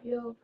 Yo.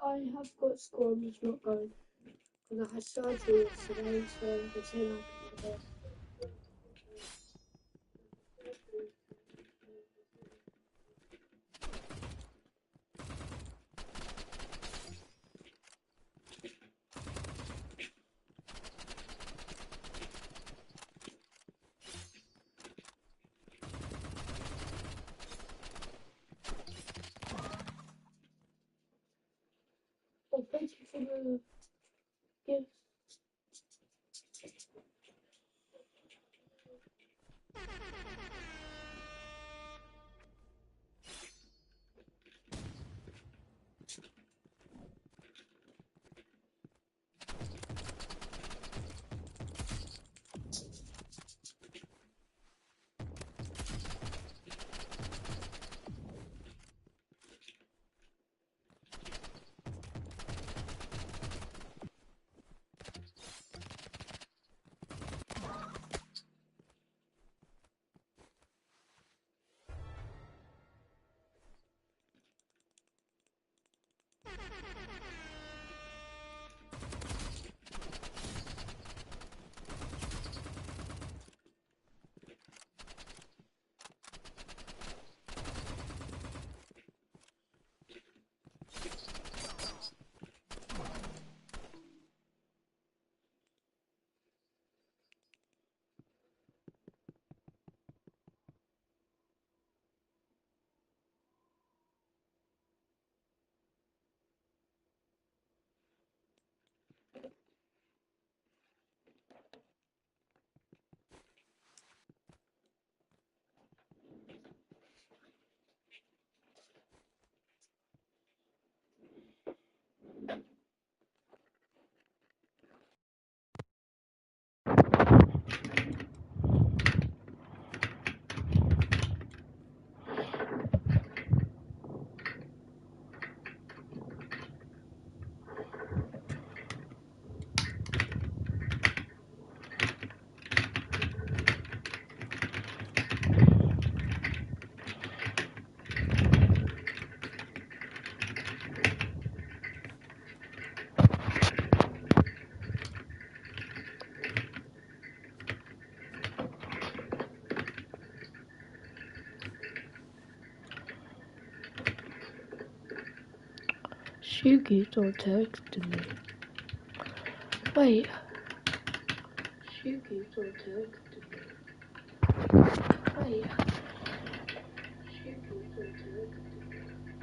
I have got score, I'm just not going. Because I had surgery yesterday, so they said I can go. Oh, thank you for the gift. She keeps on texting me. Wait. She keeps on texting me. Wait. She keeps on texting me. Wait.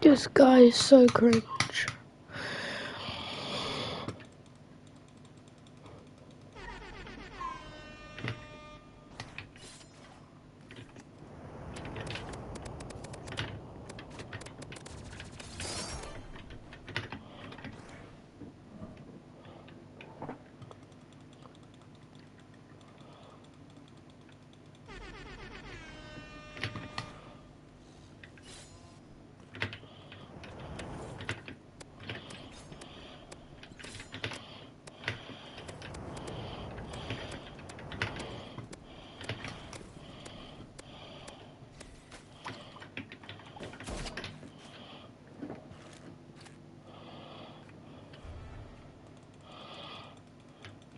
This guy is so cringe.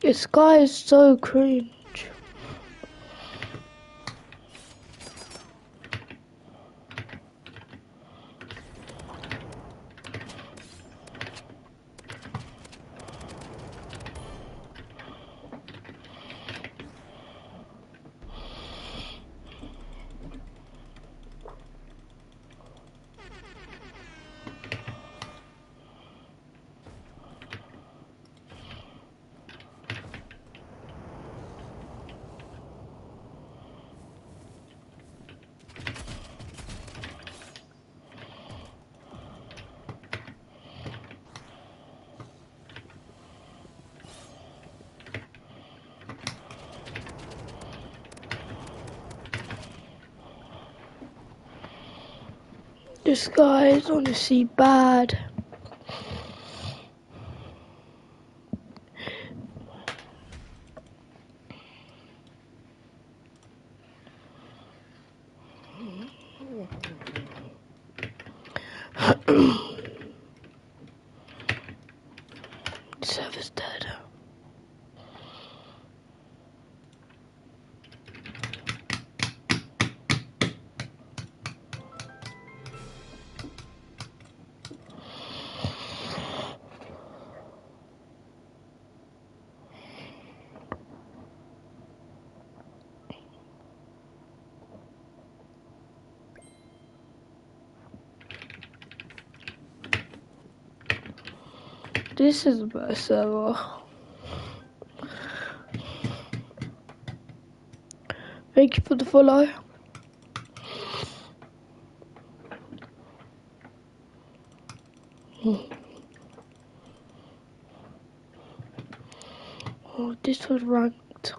This guy is so cringe. This guy is honestly bad. Server's dead. This is a better server. Thank you for the follow. Oh, this was ranked.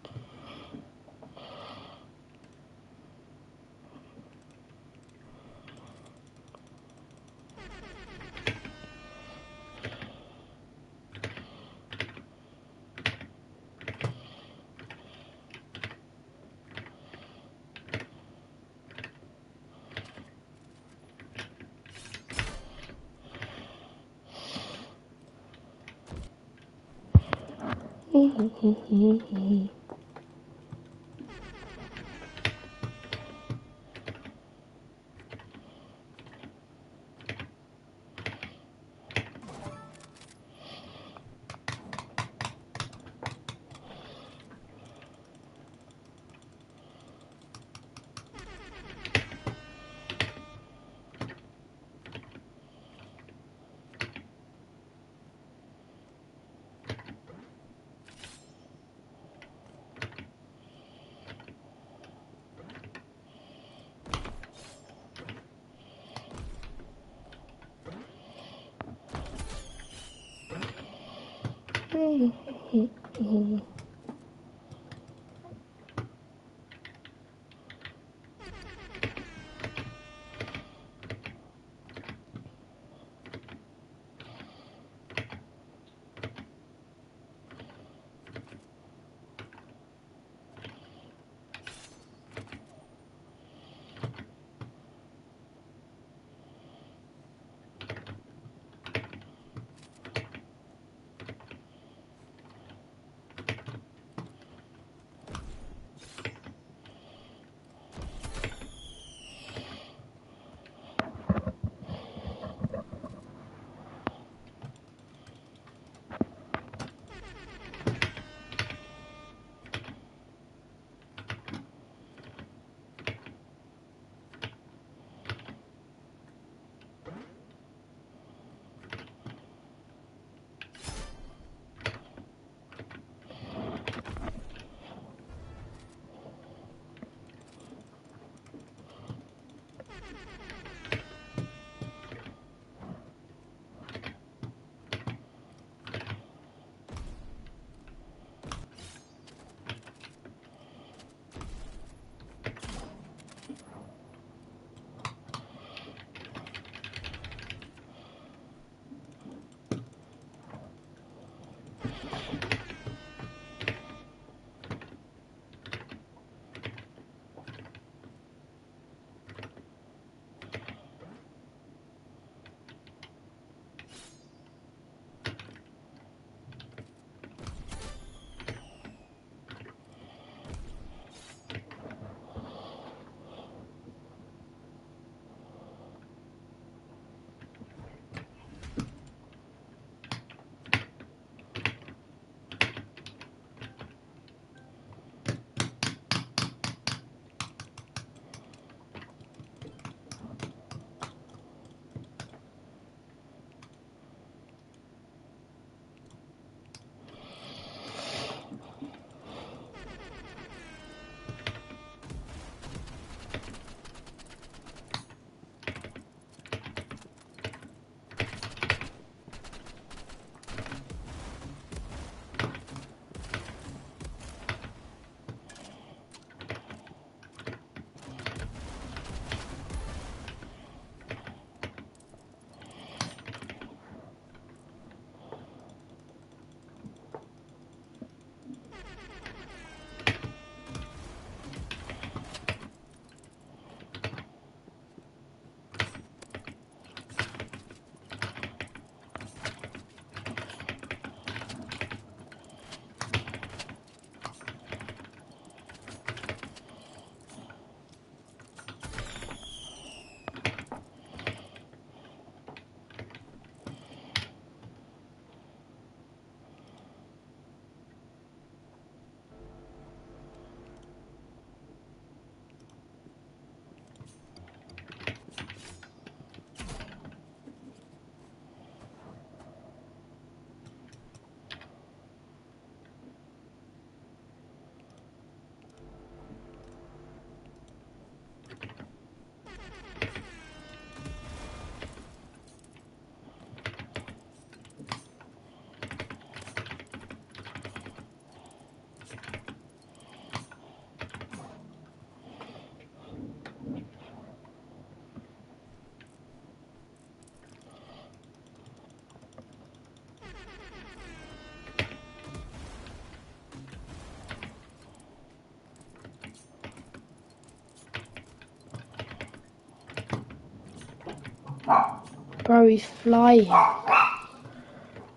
Bro, he's flying.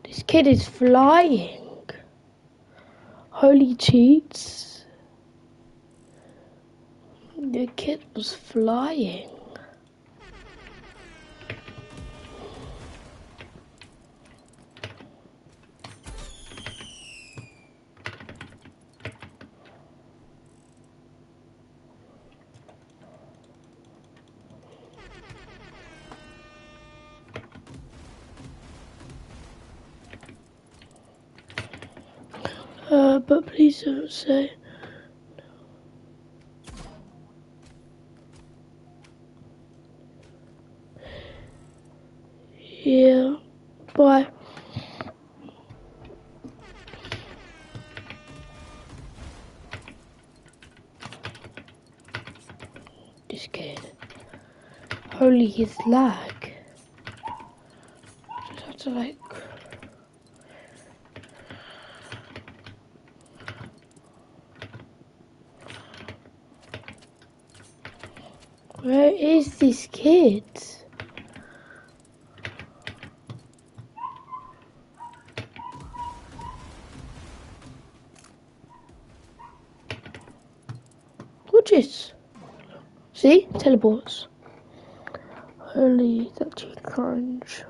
This kid is flying. Holy cheats. The kid was flying. But please don't say. Yeah. Bye. This kid. Holy his lag. Just have to like. Where is this kid? Watch this. See? Teleports. Holy, that's cringe.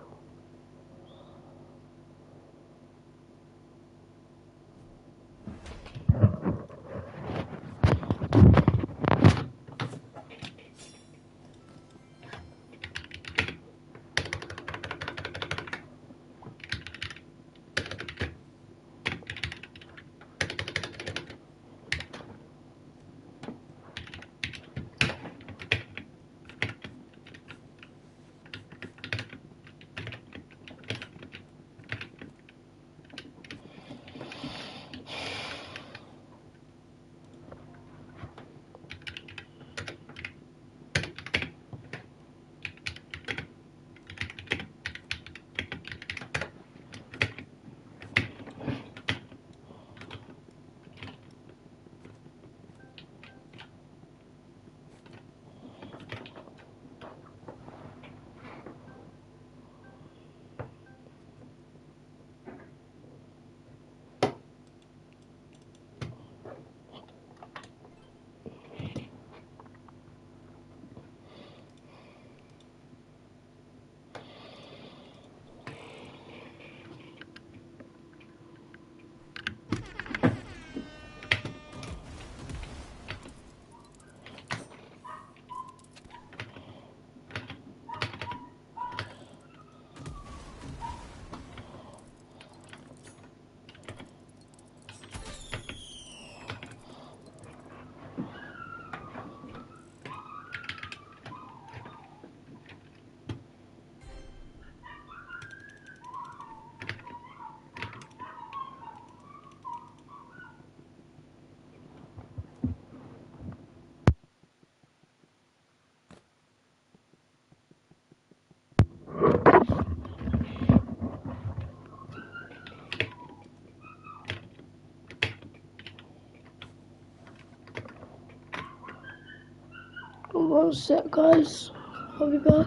One sec, guys. I'll be back.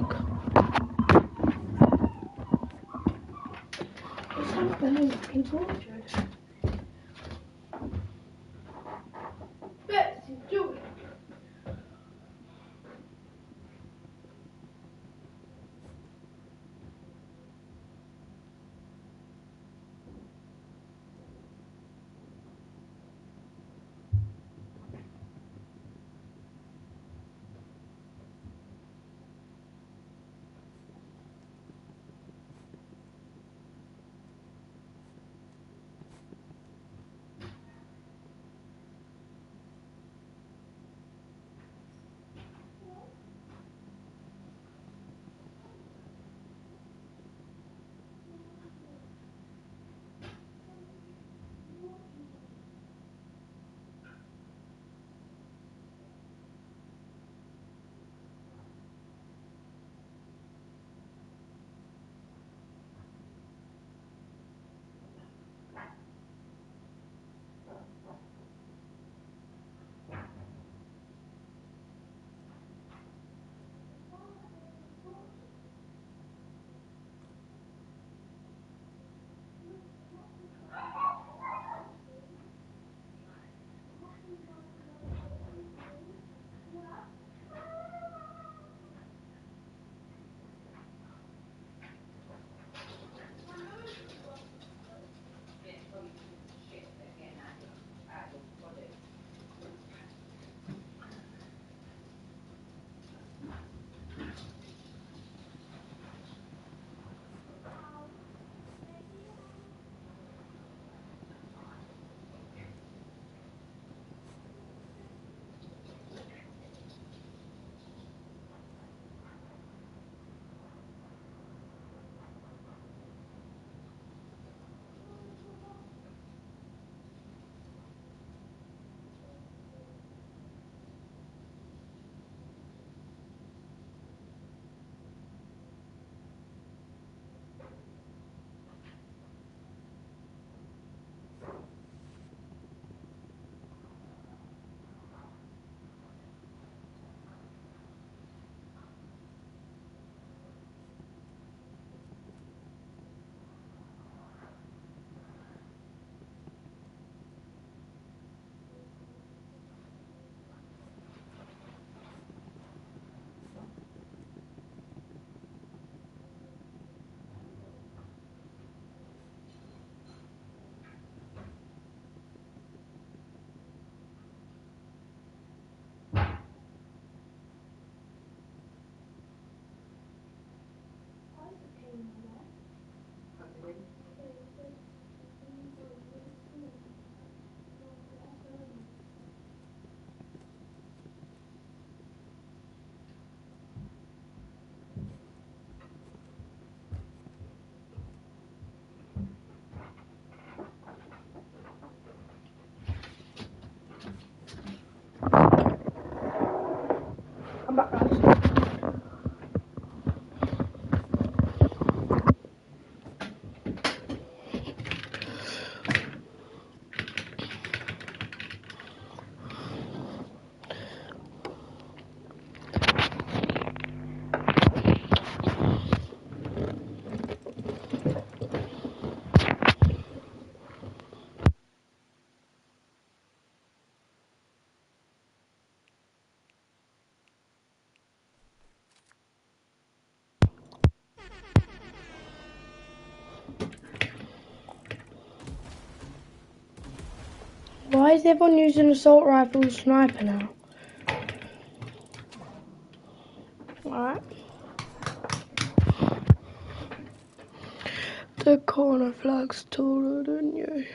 What's happening? Fucking tortured. Betsy, do it. Why is everyone using assault rifle sniper now? Alright. The corner flag's taller than you.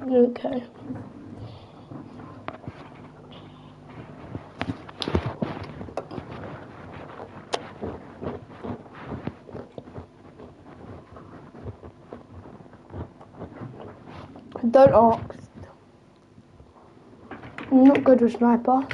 Okay. Don't ask. I'm not good with sniper.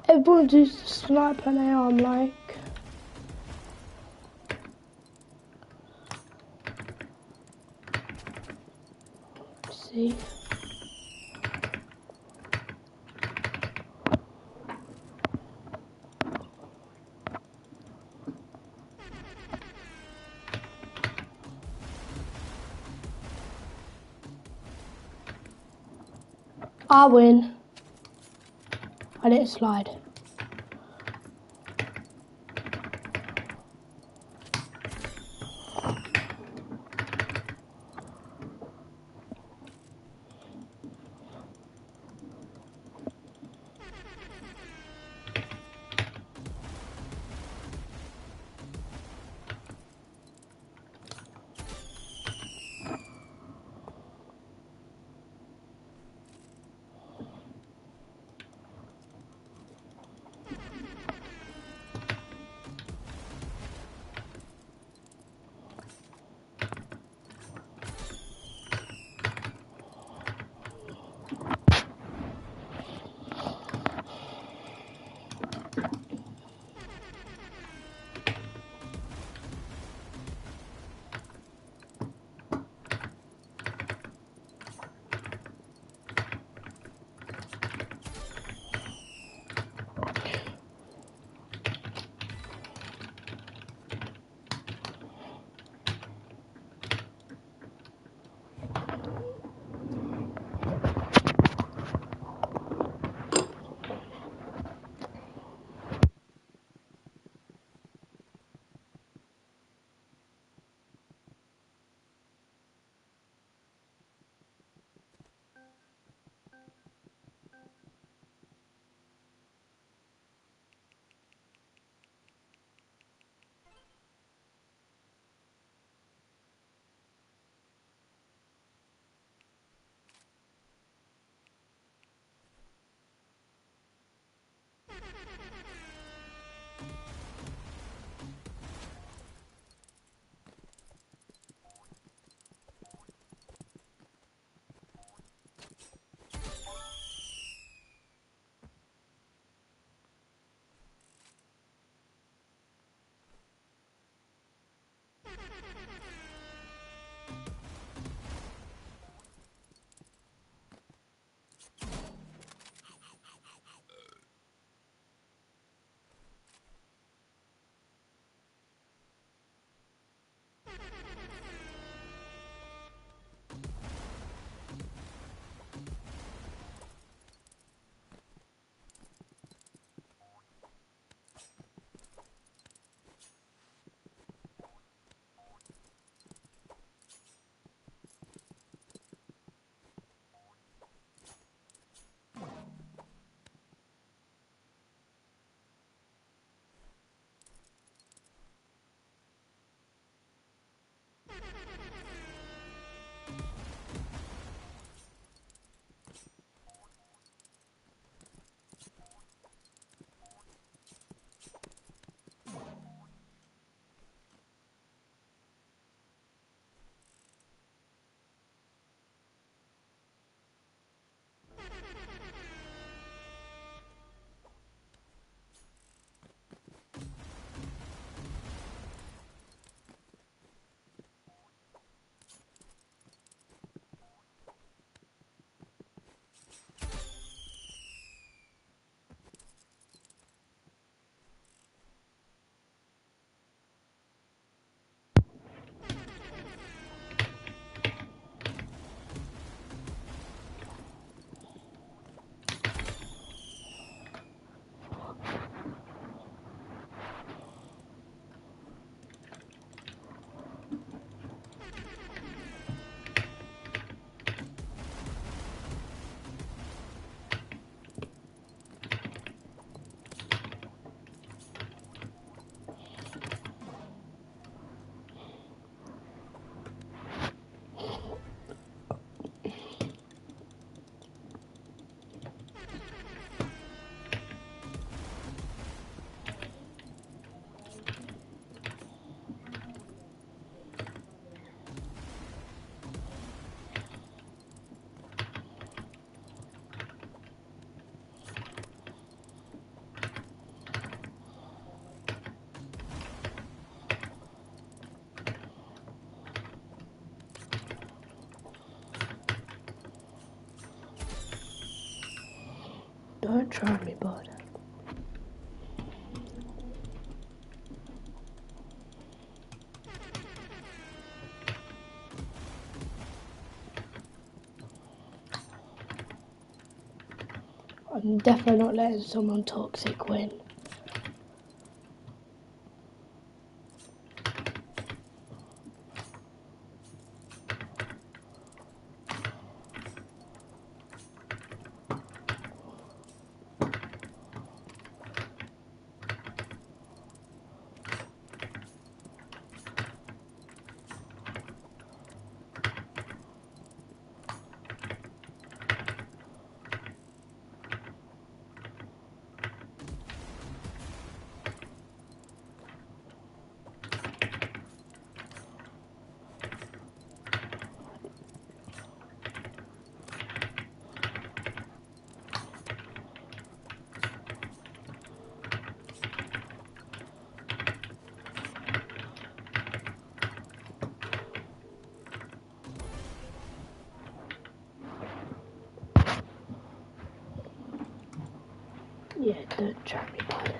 Everyone's used to sniper now, I'm like... See? I win. I didn't slide. Don't try me, bud. I'm definitely not letting someone toxic win. Yeah, don't try me, bud.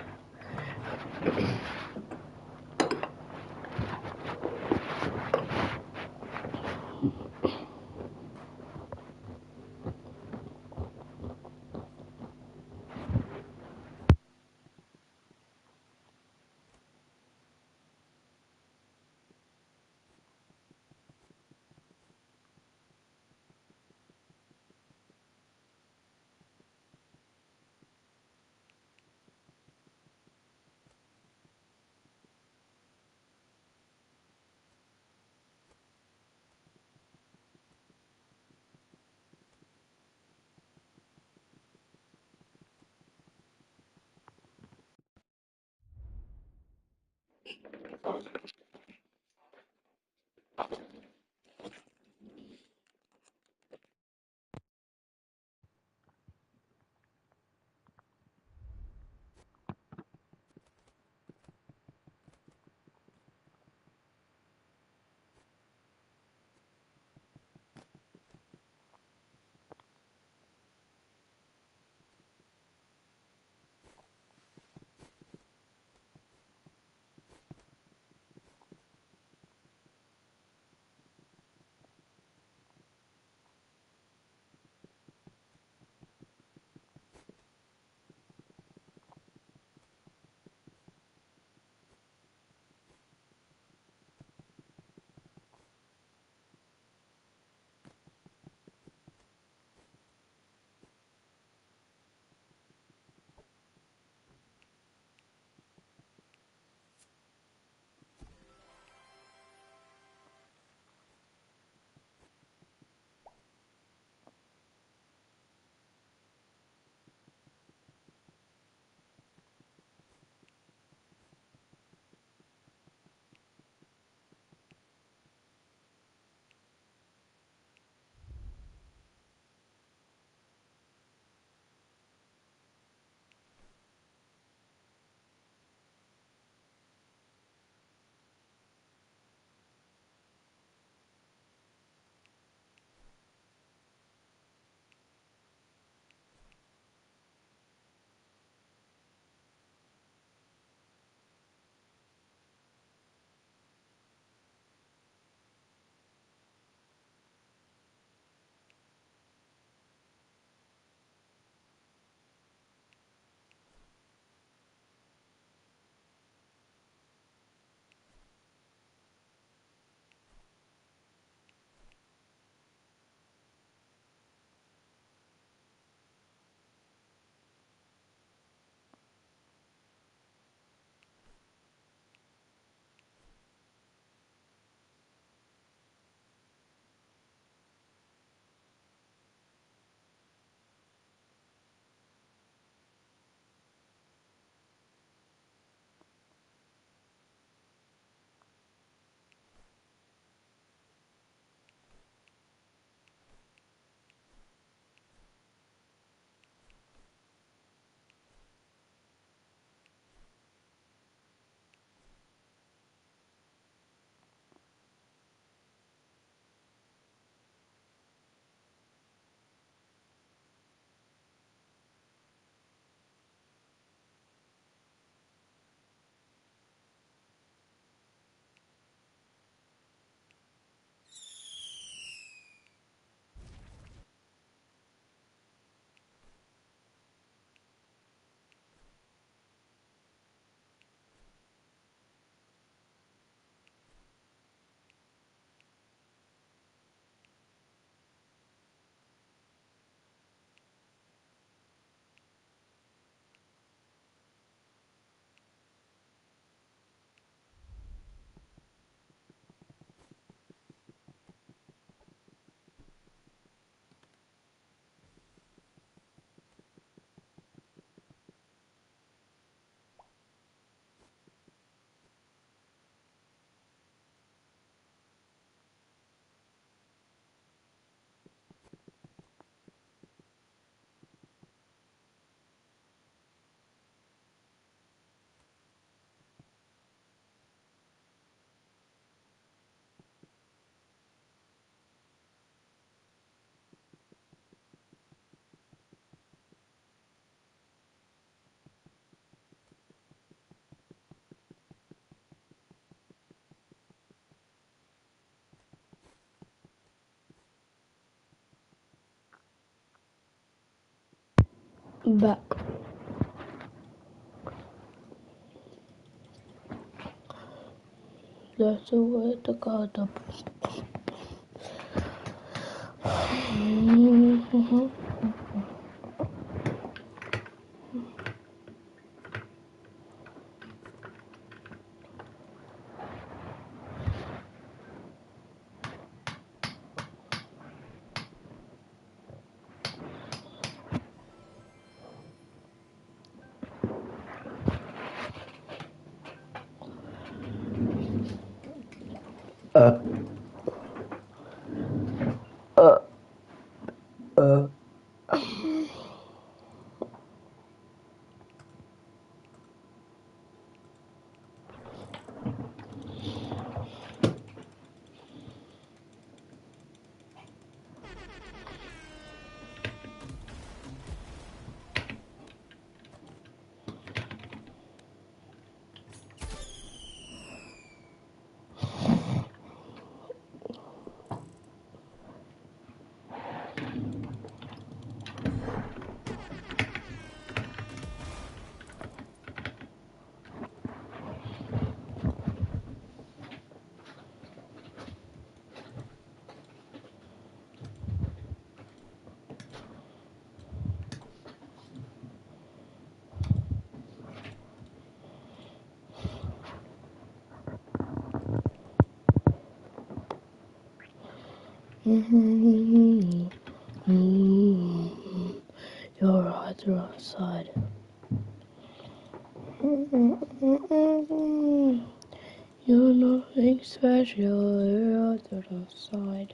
back. That's the way to go. Uh. Your eyes are outside. You're nothing special. Your eyes are outside.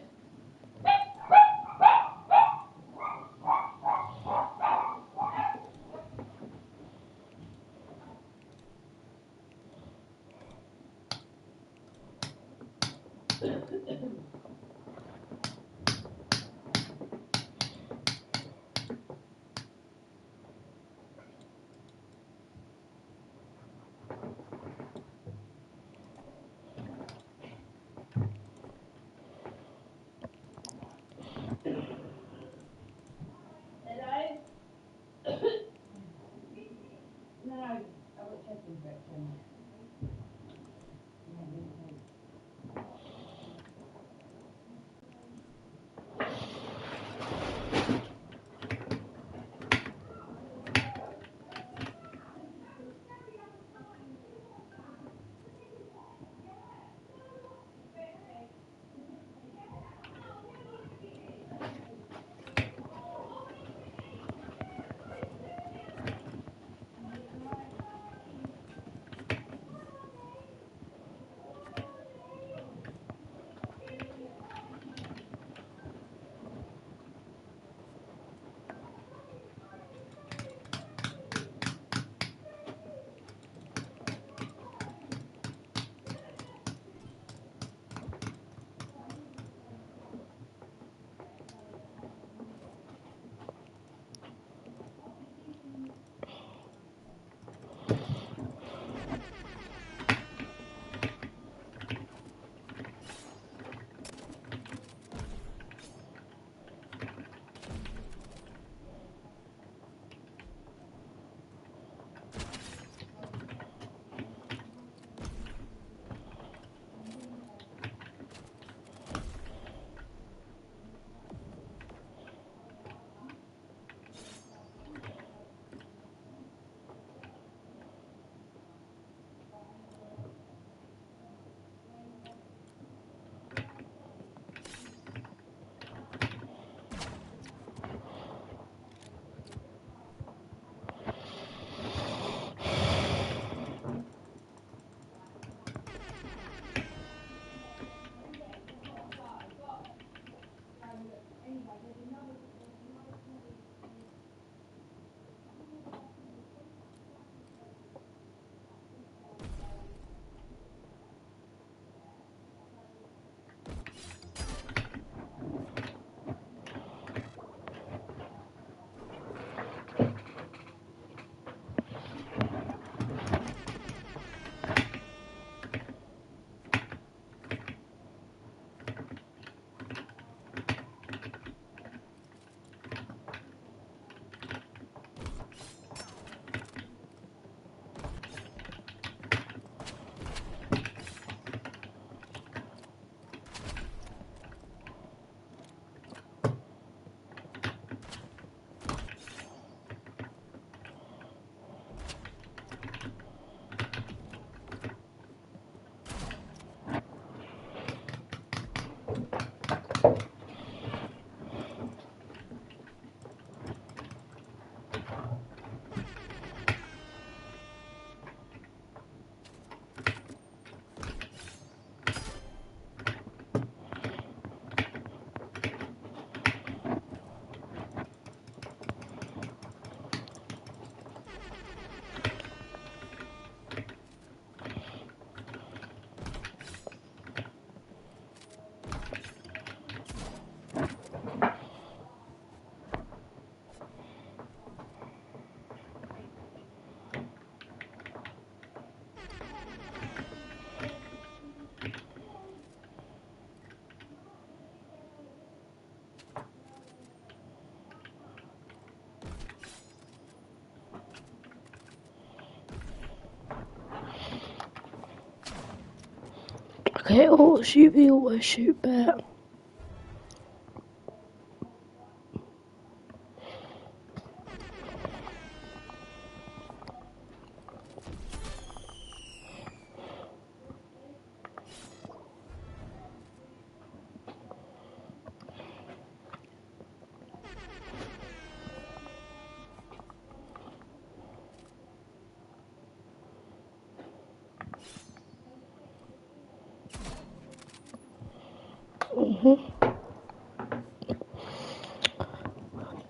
Okay, oh, shoot me, always shoot bear.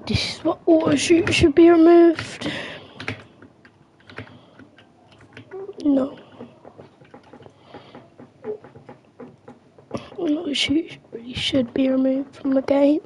This is what auto shoot should be removed. No. Auto shoot really should be removed from the game.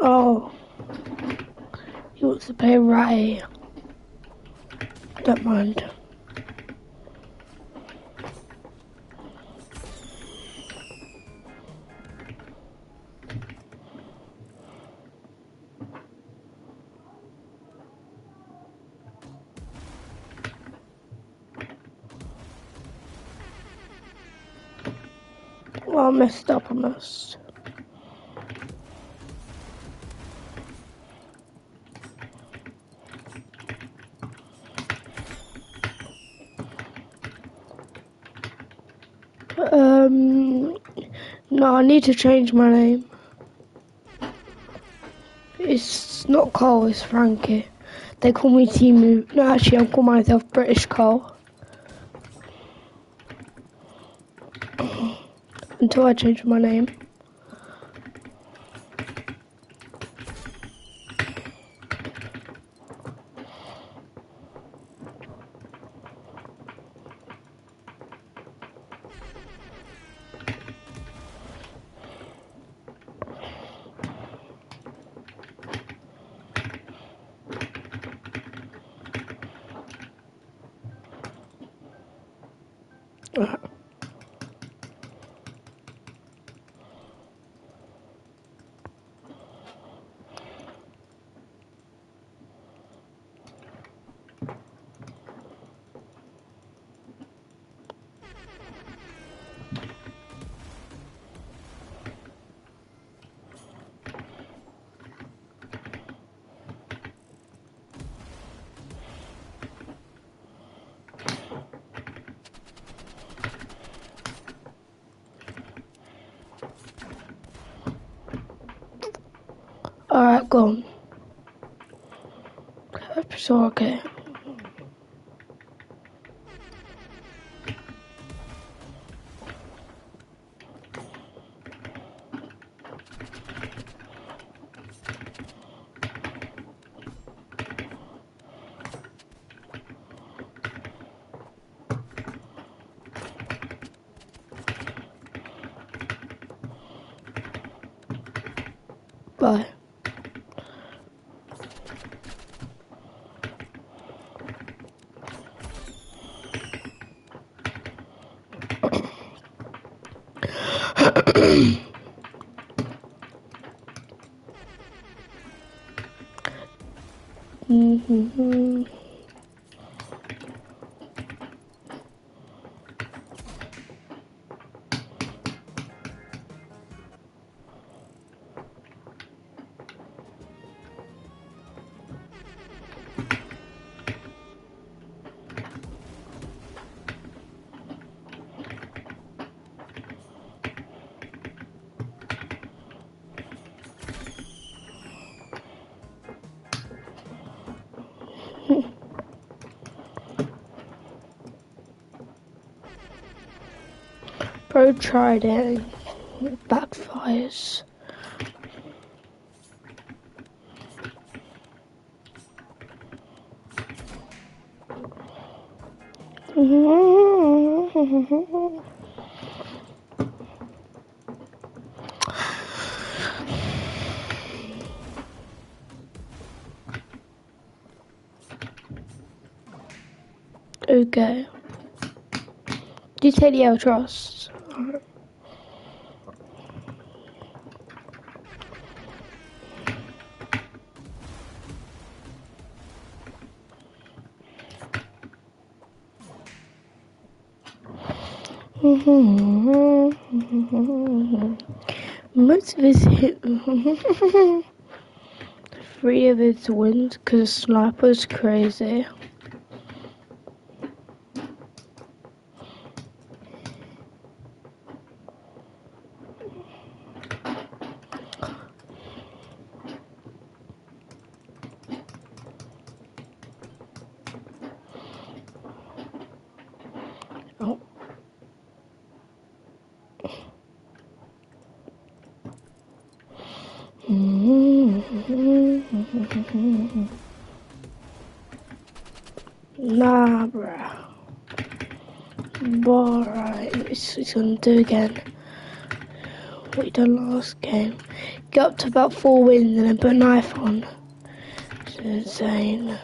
Oh, he wants to play right. Don't mind. Well, I messed up on this. No, I need to change my name. It's not Cole, it's Frankie. They call me Timu. No, actually, I call myself British Cole. Until I change my name. Alright, go on. So, okay. Bye. Bro tried it and it backfires. Okay. Do you take the L trust? Most of his hit. 3 of his wins because Sniper's crazy. Oh. Nah, bruh. Alright, it's gonna do again what he done last game. Get up to about 4 wins and then put a knife on. It's insane.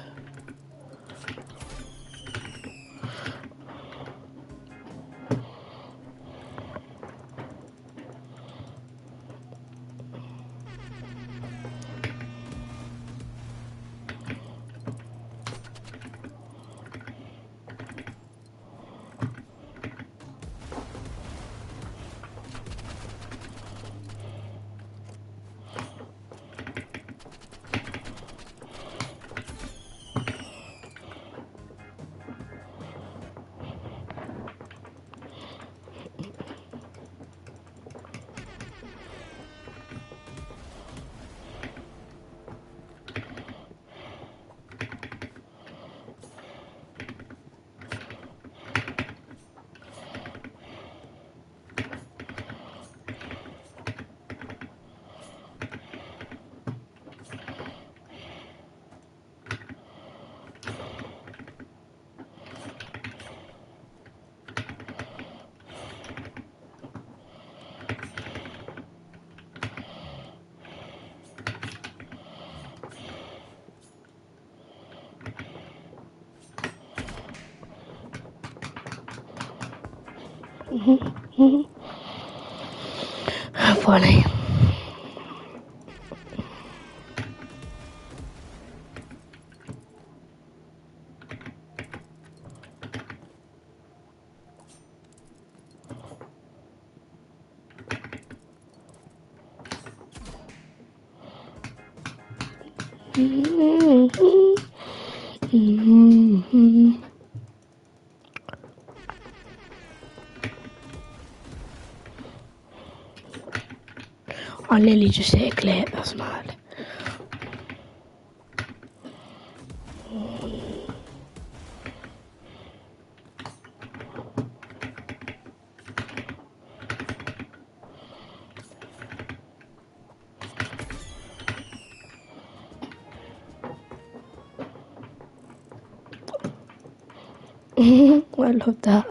Funny. I nearly just hit a clip, that's mad. I love that.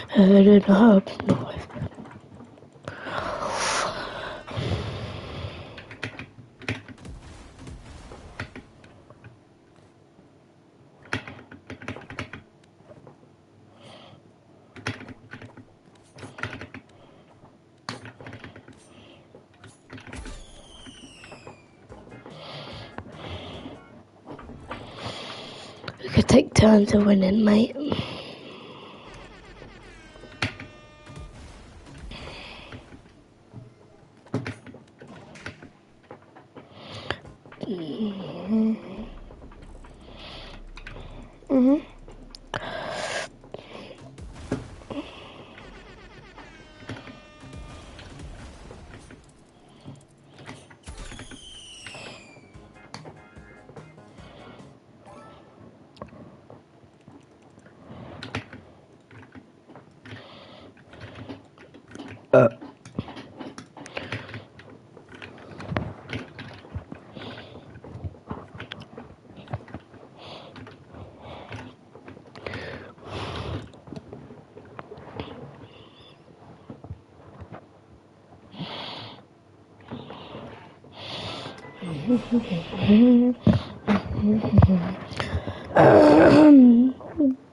Heard it up, could take turns of winning, mate.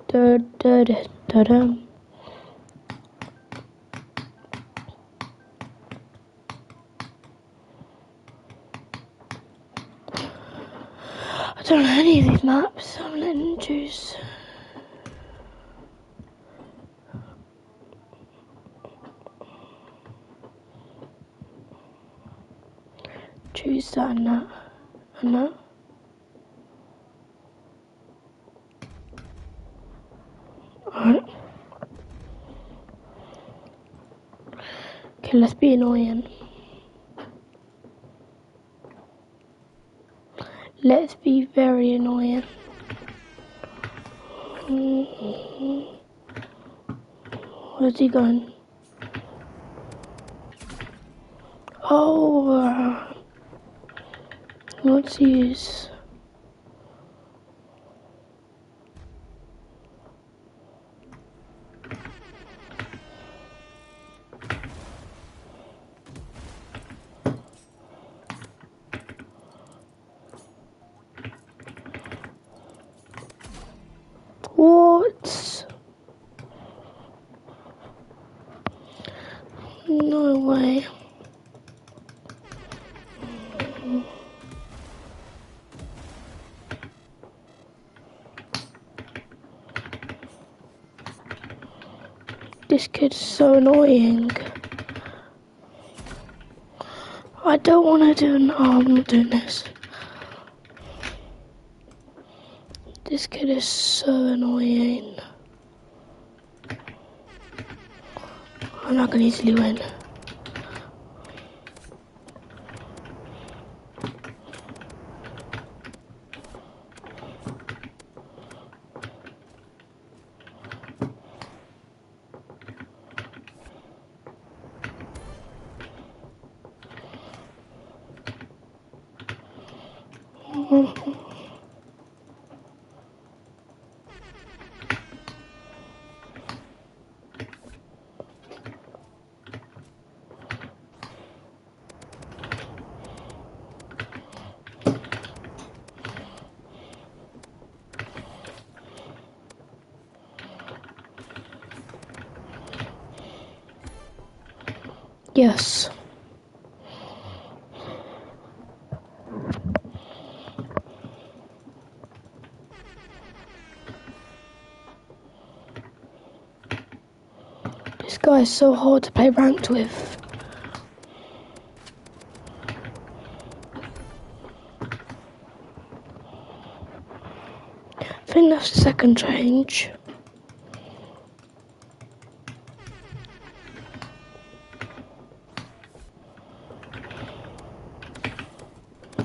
Da, da, da, da, da. I don't know any of these maps. I'm letting you choose. Choose that and that. And that. Alright. Okay, let's be annoying. Let's be very annoying. Where's he going? Oh, what's he use? What? No way. This kid's so annoying. I don't want to do an... Oh, I'm not doing this. This kid is so annoying. I'm not going to easily win. Yes. This guy is so hard to play ranked with. I think that's the second change.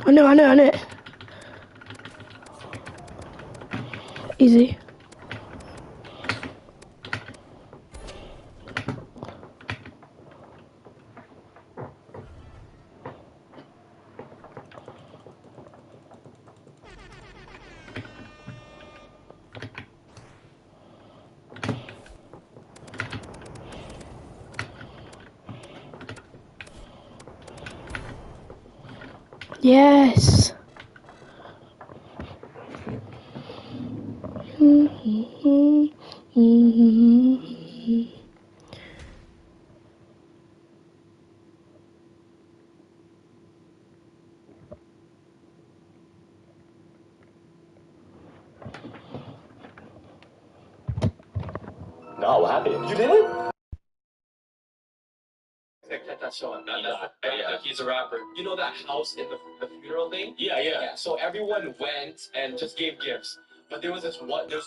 I know. Easy. Yes. No, what happened? You did? Yeah, he's a rapper. You know that house in the funeral thing? Yeah. So everyone went and just gave gifts. But there's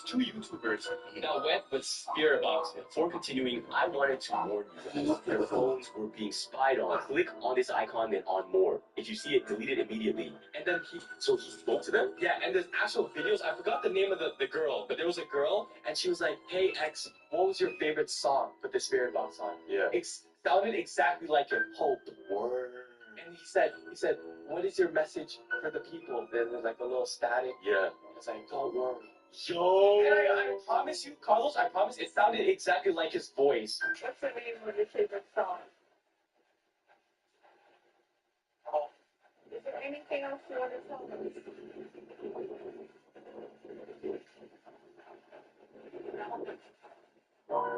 two YouTubers that went with spirit boxes. Before continuing, I wanted to warn you guys. Your phones were being spied on. Click on this icon, then on more. If you see it, delete it immediately. And then So he spoke to them? yeah, and there's actual videos. I forgot the name of the girl, but there was a girl, and she was like, "Hey X, what was your favorite song?" Put the spirit box on. Yeah. It sounded exactly like your Hope. Word. And he said, "What is your message for the people?" Then there's like a little static. Yeah. It's like, "Don't worry." Yo. And I promise you, Carlos, I promise it sounded exactly like his voice. What's the name of your favorite song? Is there anything else you want to tell us?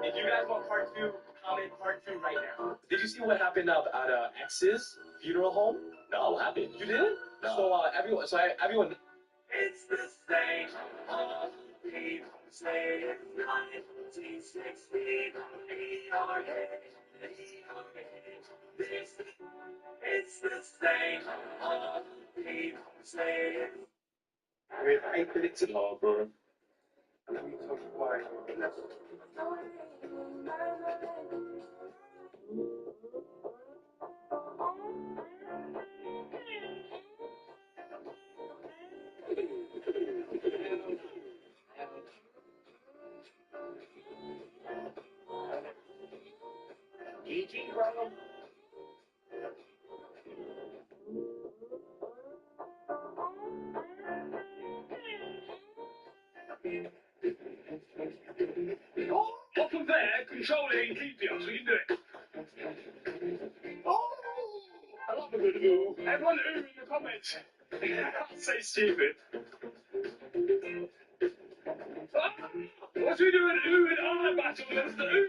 If you guys want part two, comment part two right now. Did you see what happened at X's funeral home? No, what happened? You didn't? No. So everyone. It's the same of people say it's 1960. It's the same of people say it's. With 8 minutes of harbor. And then we talk about eating problem. Oh, bottom there, controlling, keep you, so you can do it. Oh, I love a good ooh. Everyone ooh in the comments. So stupid. Ah, what are we doing? Ooh and I battle. That's the ooh.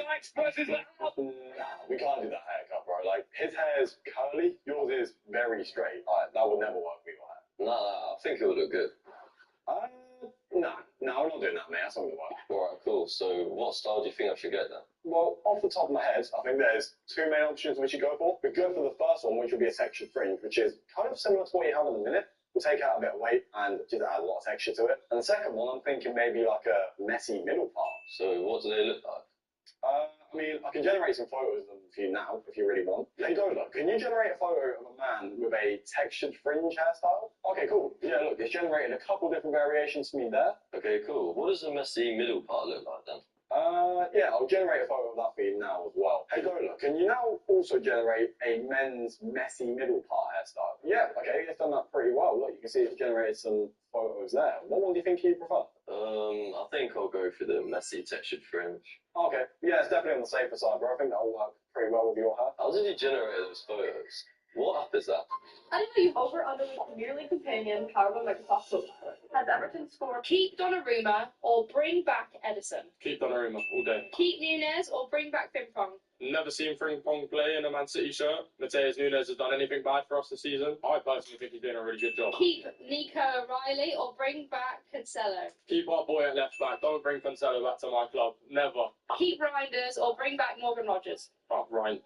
Mike's versus the apple. Nah, we can't do that haircut, bro. Like, his hair's curly, yours is very straight. That would never work with your hair. Nah, I think it would look good. Nah, I'm not doing that, mate. That's not gonna work. Alright, cool. So, what style do you think I should get then? Well, off the top of my head, I think there's two main options we should go for. We go for the first one, which would be a section fringe, which is kind of similar to what you have in a minute. We'll take out a bit of weight and just add a lot of texture to it. And the second one, I'm thinking maybe like a messy middle part. So, what do they look like? I mean, I can generate some photos of them for you now, if you really want. Hey, Dola, can you generate a photo of a man with a textured fringe hairstyle? Okay, cool. Yeah, look, it's generated a couple different variations for me there. Okay, cool. What does the messy middle part look like then? Yeah, I'll generate a photo of that for you now as well. Hey, Dola, can you now also generate a men's messy middle part hairstyle? Yeah, okay, it's done that pretty well. Look, you can see it's generated some photos there. What one do you think you prefer? I think I'll go for the messy textured fringe. Okay, yeah, it's definitely on the safer side, bro. I think that'll work pretty well with your hair. How did you generate those photos? What app is that? I don't know you over under the Premier League companion powered by Microsoft Copilot. Has Everton scored? Keep Donnarumma or bring back Edison. Keep Donnarumma all day. Keep Nunes or bring back Frimpong. Never seen Frimpong play in a Man City shirt. Mateus Nunes has done anything bad for us this season. I personally think he's doing a really good job. Keep Nico Riley or bring back Cancelo. Keep our boy at left back. Don't bring Cancelo back to my club. Never. Keep Reinders or bring back Morgan Rogers. Oh, Ryan.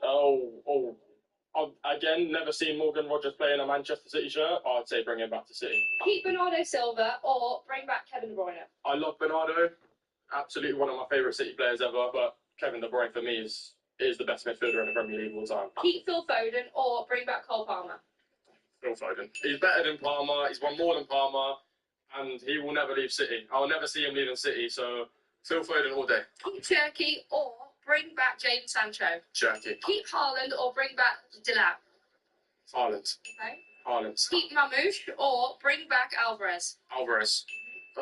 Again, never seen Morgan Rogers play in a Manchester City shirt. I'd say bring him back to City. Keep Bernardo Silva or bring back Kevin De Bruyne. I love Bernardo. Absolutely one of my favourite City players ever. But Kevin De Bruyne for me is the best midfielder in the Premier League of all time. Keep Phil Foden or bring back Cole Palmer. Phil Foden. He's better than Palmer. He's won more than Palmer, and he will never leave City. I'll never see him leaving City. So Phil Foden all day. Keep Turkey or bring back Jadon Sancho. Turkey. Keep Haaland or bring back Dilap. Haaland. Okay. Haaland. Keep Mamouche or bring back Alvarez. Alvarez.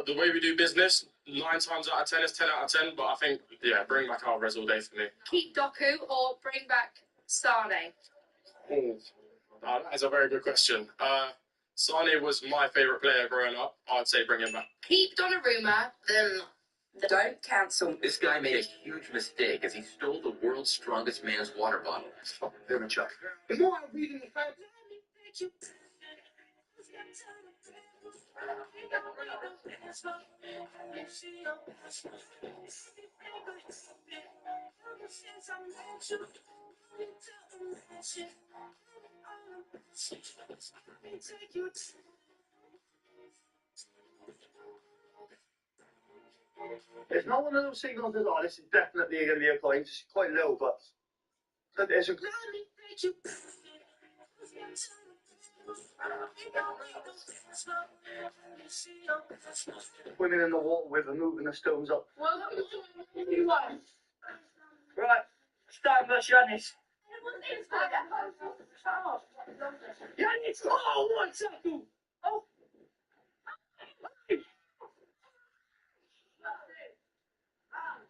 The way we do business, 9 times out of 10 is 10 out of 10. But I think, yeah, bring back Alvarez all day for me. Keep Doku or bring back Sane. That is a very good question. Sane was my favourite player growing up. I'd say bring him back. Keep Donnarumma, then don't cancel. This guy made a huge mistake as he stole the world's strongest man's water bottle. Give him a check. The more I read in the fact, It's not one of those signals that, oh, this is definitely going to be a point. It's quite low, but there's a women in the water with them moving the stones up. Right, stand by Yanis. Yanis! Oh, what tackle! Oh!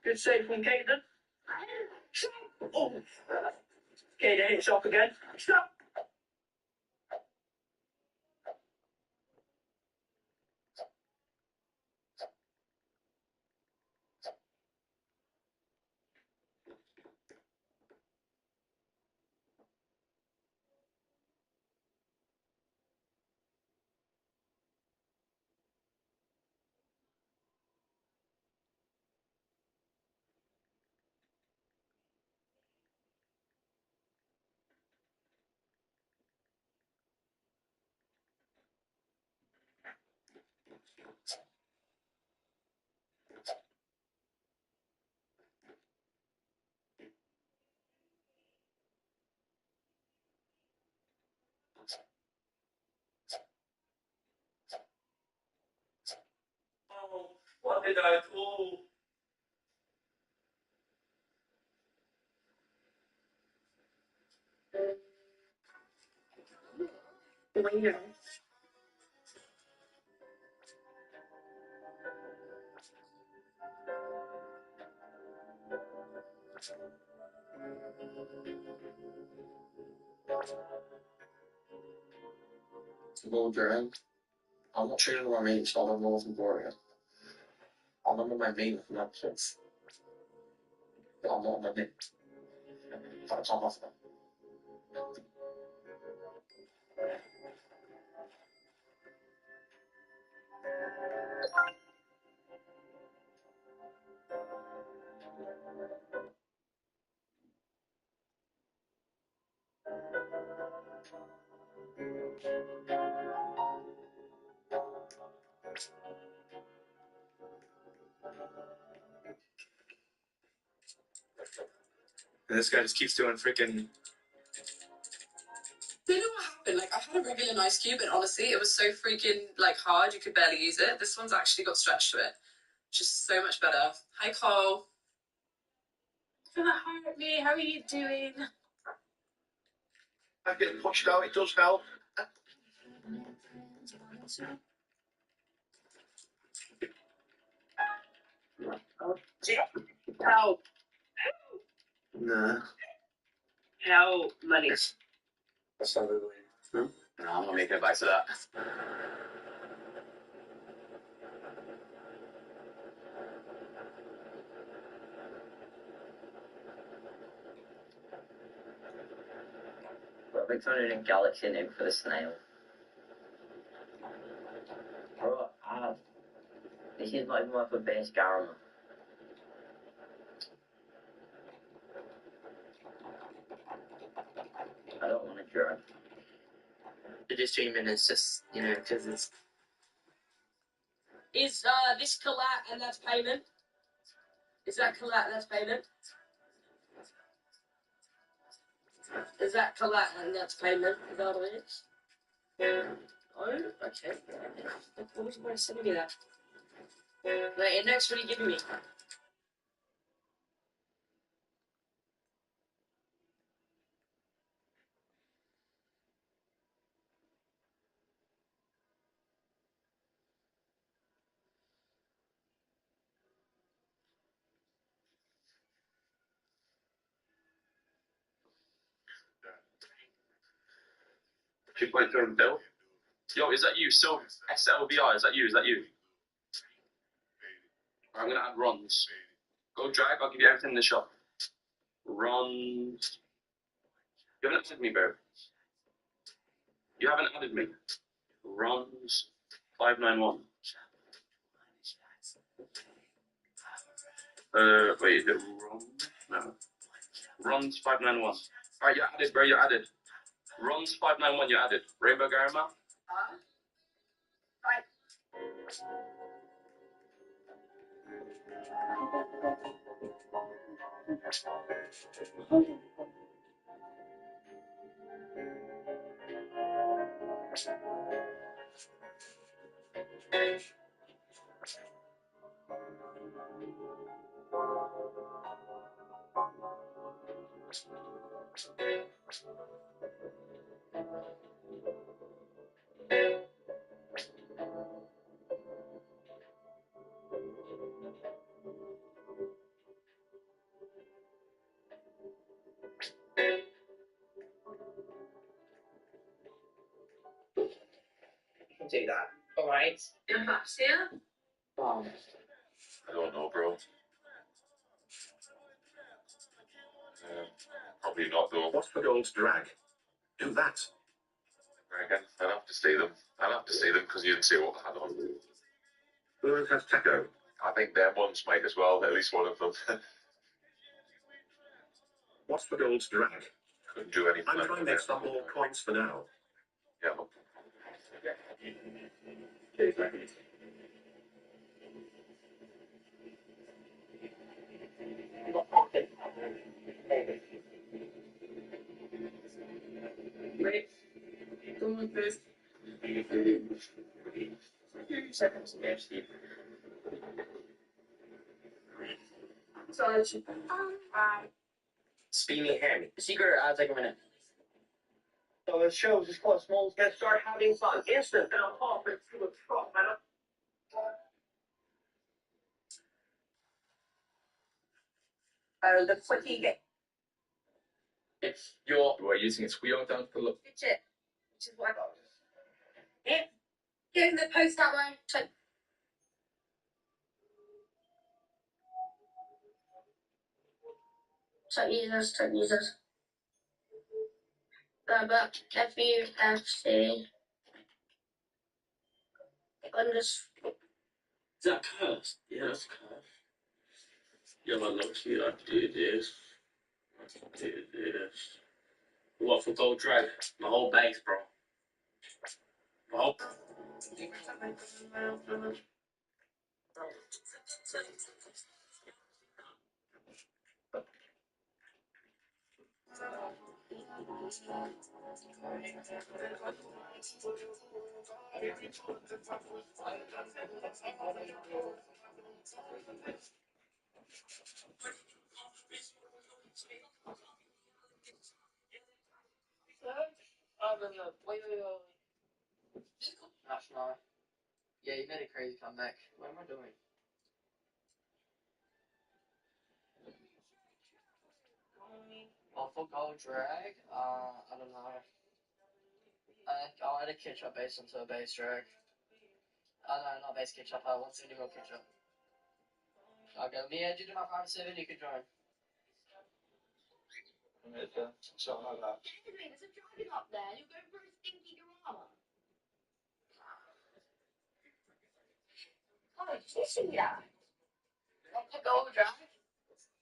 Good save from Caden. Oh! Caden hits off again. Stop! Oh, what did I do? Go Durham. I'm not training with my mates, so I don't know what's important. I'm not with my mate from that place. I'm not with my mate. That's all I'm And this guy just keeps doing freaking. Do you know what happened? Like, I had a regular nice cube, and honestly, it was so freaking, like, hard, you could barely use it. This one's actually got stretch to it, which is so much better. Hi, Cole. You're gonna hurt me. How are you doing? I'm getting pushed out, it does help. How? nah. How many? That's not really. No, I'm not making advice of that. Perfect on a galaxy name for the snail. Bro, this is not even worth a base garum. I don't want to join. You're just streaming, it's just, you know, because it's. Is this collat and that's payment? Is that collat and that's payment? Is that collat and that's payment? Is that what it is? Oh, okay. What was going to send me that? The index, what are you giving me? Keep going through Bill. Yo, is that you? So SLVR, is that you? Is that you? I'm gonna add runs. Go drag, I'll give you everything in the shop. Runs. You haven't added me, bro. You haven't added me. Runs 591. Wait, is it run? No. Runs 591. Alright, you're added, bro, you're added. Runs 591, you're added. Rainbow Garama? You can do that. Alright. Your maps here? I don't know, bro. Probably not, though. What's the gold drag? Do that. Again, I'll have to stay them. I'll have to stay them because you didn't say what they had on. Who has taco? I think them ones might as well, at least one of them. What's the gold drag? Couldn't do anything. I'm trying to make some more coins for now. Yeah, look. Wait. Come on, first. 2 seconds, yes. So, Speedy Hammy. secret, I'll take a minute. So the show's just called Small Get Start Having Fun. Instant and a pop and through a truck, man. The fatigue. If you are using a squeal down for look. Legit. Which is what I got. Yeah. Give the post that way. Check users, check users. But FUFC. Is that cursed? Yeah, that's cursed. Yeah, but look, see, I did this. I did this. What for gold drag? My whole base, bro. My whole. Wait. That's not. Yeah, you made a crazy comeback. What am I doing? Well, for gold drag, I don't know. I'll add a ketchup base into a base drag. Oh no, not base ketchup, 170ml ketchup. Okay, let me add you to my 5-7, you can join. Something like that. There's a dragon up there. You're going for a stinky gorilla. Oh, did you see that? For gold drag.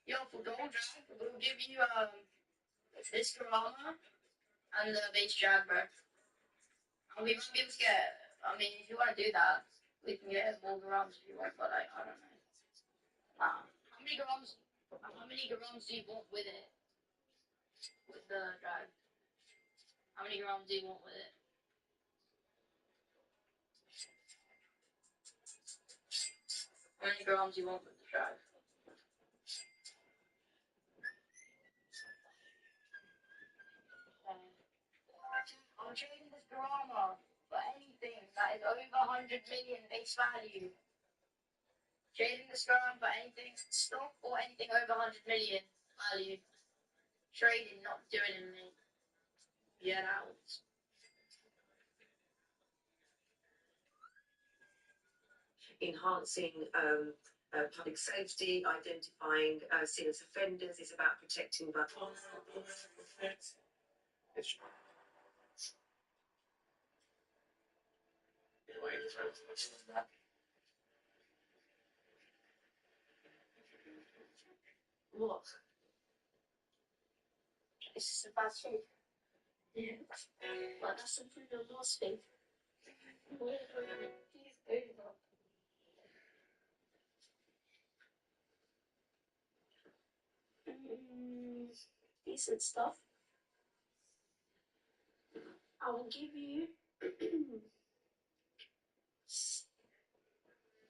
Yo, for gold drag, we'll give you this gorilla and the base drag, bro. And we might be able to get. I mean, if you want to do that, we can get more grams if you want, but like, I don't know. How many grams? How many grams do you want with it? With the drag? How many grams do you want with it? How many grams do you want with the drive? I'm trading this drama for anything that is over 100 million base value. Trading this drama for anything stock or anything over 100 million value. Trading, not doing anything. Yeah, that was. Enhancing public safety, identifying serious offenders, is about protecting what? This is a bad thing. Yeah. But that's something the last thing. Decent stuff. I will give you.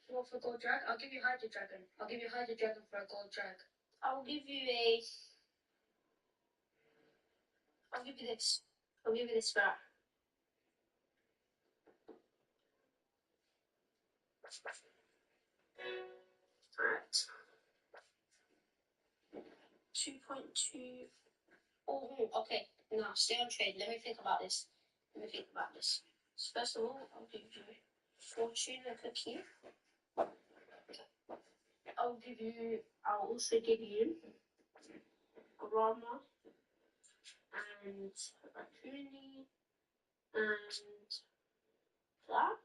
What for gold drag? I'll give you Hydro Dragon. I'll give you Hydro Dragon for a gold drag. I'll give you a. I'll give you this. I'll give you this for that. Alright. 2.2. Oh, okay. No, stay on trade. Let me think about this. So first of all, I'll give you Fortune and Cookie. I'll also give you Rama and Rakuni and that.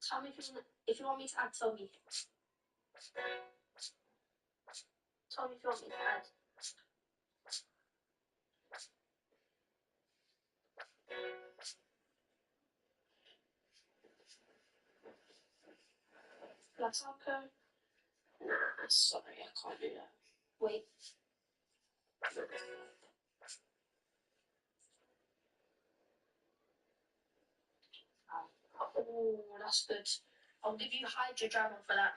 Tell me if you want me to add, tell me. Tell me if you want me to add. Latako. Nah, sorry, I can't do that. Wait. Oh, that's good. I'll give you Hydro Dragon for that.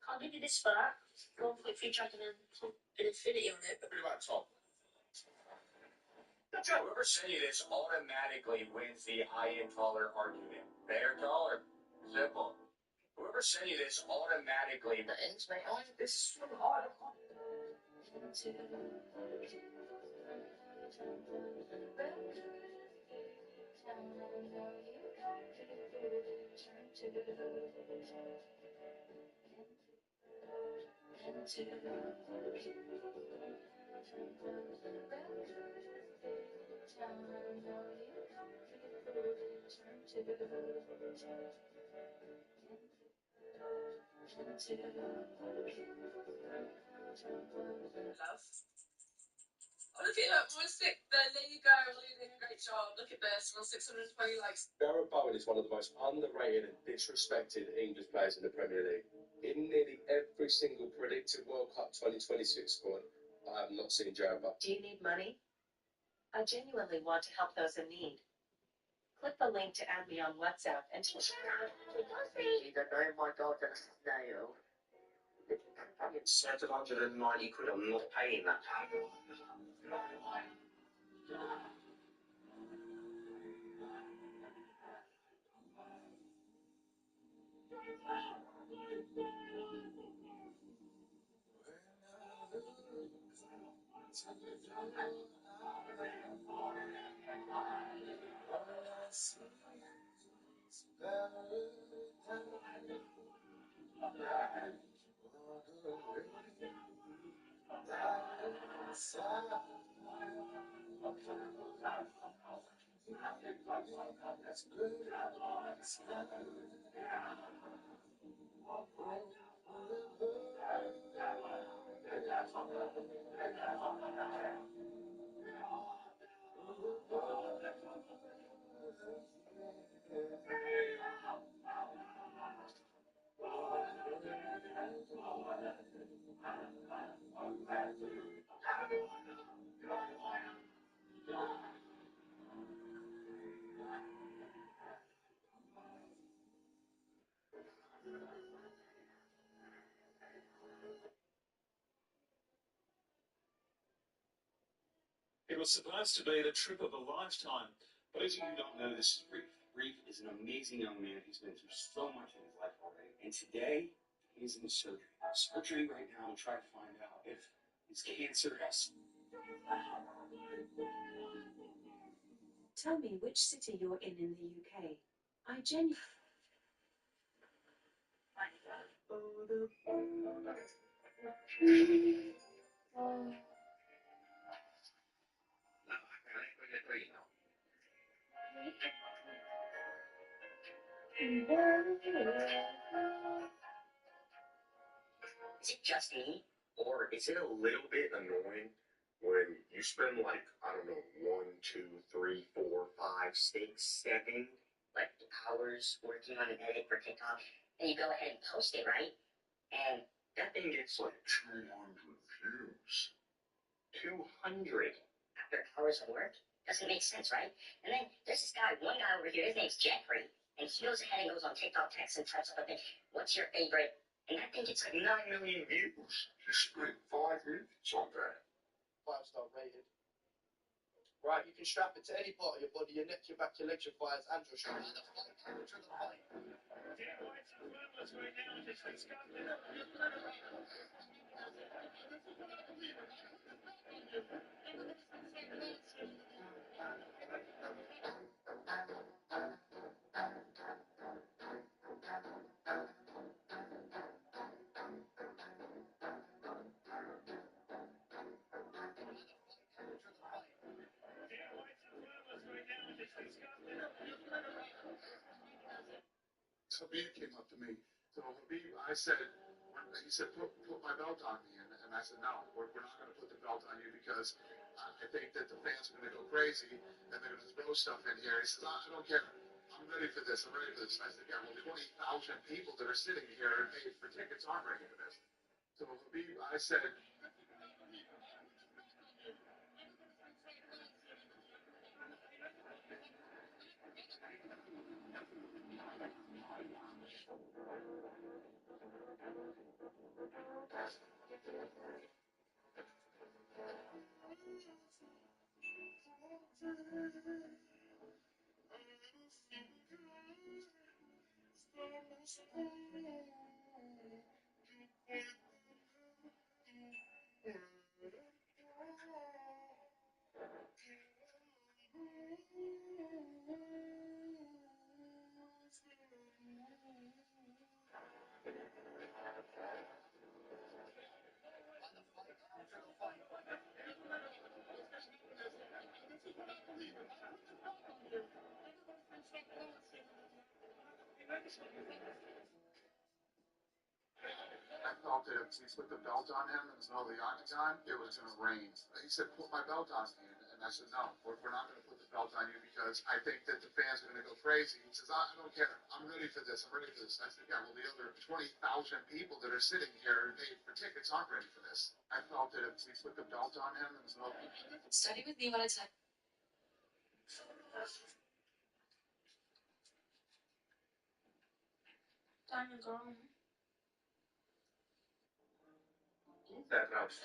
I'll give you this for that. Go and put free dragon and an infinity on it. What about Tom? Whoever sent you this automatically wins the Iron Taller argument. Fair taller. Simple. Whoever sent you this automatically. The ends, mate. This is so hard. Oh, look at that. 106. There you go. You're doing a great job. Look at this. 620 likes. Darren Bowen is one of the most underrated and disrespected English players in the Premier League. In nearly every single predicted World Cup 2026 squad, I have not seen Darren Bowen. Do you need money? I genuinely want to help those in need. Click the link to add me on WhatsApp and Either know my dog and a snail. 790 quid, I'm not paying that. was supposed to be the trip of a lifetime. For those of you who don't know, this is Reef. Reef is an amazing young man. He's been through so much in his life already. And today, he's in surgery. Surgery right now to try to find out if his cancer has. Tell me which city you're in the UK. I genuinely. Is it just me, or is it a little bit annoying when you spend like, I don't know, 1, 2, 3, 4, 5, 6, 7, like hours working on an edit for TikTok, and you go ahead and post it, right? And that thing gets like 200 views. 200 after hours of work? Doesn't make sense, right? And then there's this guy, one guy over here, his name's Jeffrey, and he goes ahead and goes on TikTok text and types up a thing, what's your favorite? And that thing gets like 9 million views. You spent 5 minutes on that. 5-star rated. Right, you can strap it to any part of your body, your neck, your back, your legs, your thighs, and your shoulders. Habib came up to me. So Habib, I said, he said, put my belt on me. And I said, no, we're not going to put the belt on you because I think that the fans are going to go crazy and they're going to throw stuff in here. He says, I don't care. I'm ready for this. I'm ready for this. I said, yeah, well, 20,000 people that are sitting here and paid for tickets aren't ready for this. So Habib, I said, I felt that if we put the belt on him in the middle of the octagon, it was going to rain. He said, put my belt on me. And I said, no, we're not going to put the belt on you because I think that the fans are going to go crazy. He says, I don't care. I'm ready for this. I'm ready for this. I said, yeah, well, the other 20,000 people that are sitting here and paid for tickets aren't ready for this. I felt that if we put the belt on him in the middle of Study with me when it's time. Diamond girl. That house.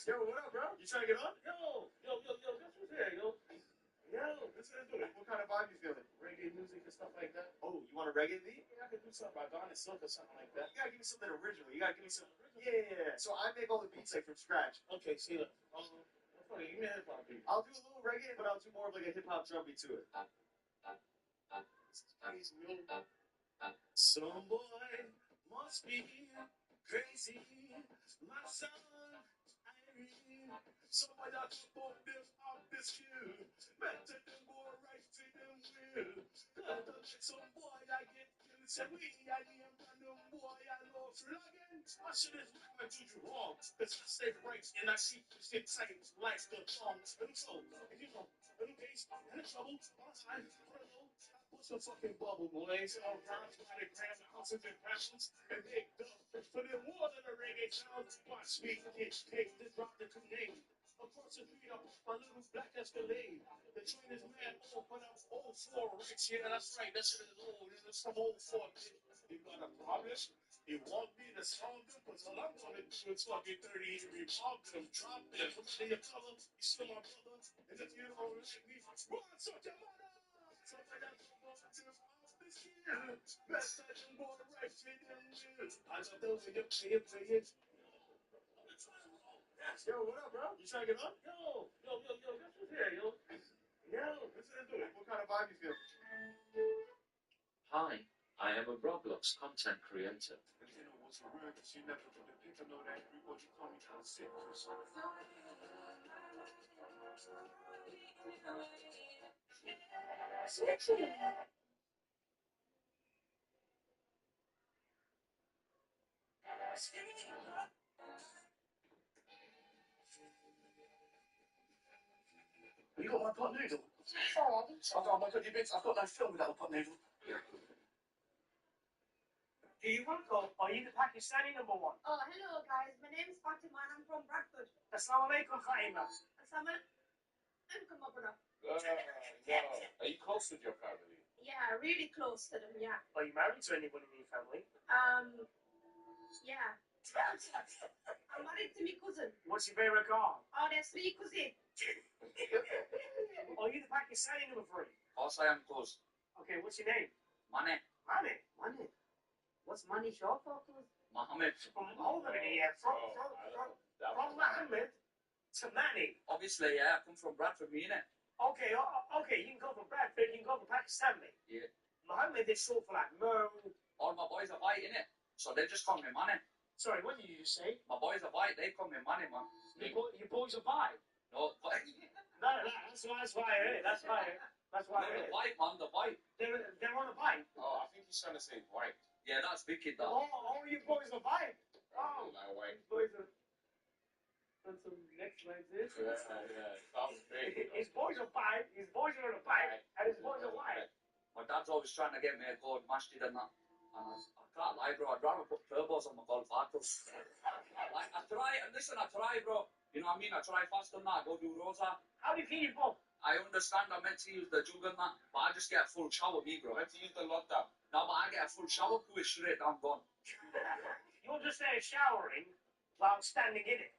Yo, what up, bro? You trying to get on? Yo, guess who's here, yo? Yo, this is it. What kind of vibe you feeling? Reggae music and stuff like that? Oh, you want a reggae beat? Yeah, I could do something by Gone and Silk or something like that. You gotta give me something original. You gotta give me something original. Yeah. So I make all the beats like from scratch. Okay, see, look. Okay, give me a hip hop beat. I'll do a little reggae, but I'll do more of like a hip hop drum beat to it. Some boy must be crazy. My son, I Someone that support them up this hill. Better than go right to them will. Some boy I get killed. Say we I name random boy I love flogging. I should have my juju wrong. Cause I stay right and I see shit tight like the thongs. And so, and you know, in case, in the trouble, all the time, I put some fucking bubble boys. All rhymes by the grams, ounces and pounds. And big dumb. For them more than a reggae sound. Watch me get take this drop the two names. Across the street, I put my little black Escalade. The train is mad old, but I'm old for rich. Yeah, that's right. That shit is old. And it's some old for it. You got a problem? You want me to solve them? Cause all I'm gonna do is fucking 30 years, revolve them, drop them. Put in your color, you still my brother. And if you don't let me, run, suck your mother. Something that's supposed to off this year. Best I can go right to them years. I love those of you play it. Yo, what up, bro? You trying to get on? Yo, guess who's here, yo? Yo, let's do it. What kind of vibe you feel? Hi, I am a Roblox content creator. But you know what's real? Cause you never put the picture know that everybody call me trying to sit or something. You got my pot noodle? Oh my god, I've got no film without a pot noodle. Do you want to? Are you the Pakistani number one? Oh, hello guys. My name is Fatima and I'm from Bradford. Assalamu alaikum, Fatima. Assalamualaikum, brother. No. Are you close with your family? Yeah, really close to them, yeah. Are you married to anyone in your family? Yeah. I'm married to my cousin. What's your favorite car? Oh, there's three cousins. Are you the Pakistani number three? Course I am close. Okay, what's your name? Mane. Money. What's money short for, cuz? Mohammed. From Mohammed, yeah. From Mohammed to Manny. Obviously, yeah, I come from Bradford, me, innit? Okay, you can go for Bradford, you can go for Pakistani. Yeah. Mohammed is short for like Mo. All my boys are white, innit? So they just call me Mane. Sorry, what did you just say? My boys are white, they call me Mane, man. Your boys are bi? No, but... No, that's why I heard it. That's why I heard the it. white, man, the white. They're on a bike. Oh, I think he's trying to say white. Yeah, that's wicked, that. All you boys are bike. Oh, Not white. these boys are on some next like this. Yeah. Sounds big. His boys are bike, his boys are on a bike, and his boys are white. My dad's always trying to get me a gold masjid and that. And I can't lie, bro. I'd rather put turbos on my Golf Arcos. Like, I try, and listen, I try, bro. You know what I mean? I try fast on that. I go do rosa. How do you keep up? I understand I'm meant to use the jug and that, but I just get a full shower, me, bro. Meant to use the lotta. No, but I get a full shower, poo it straight down, gone. You're just there showering while standing in it.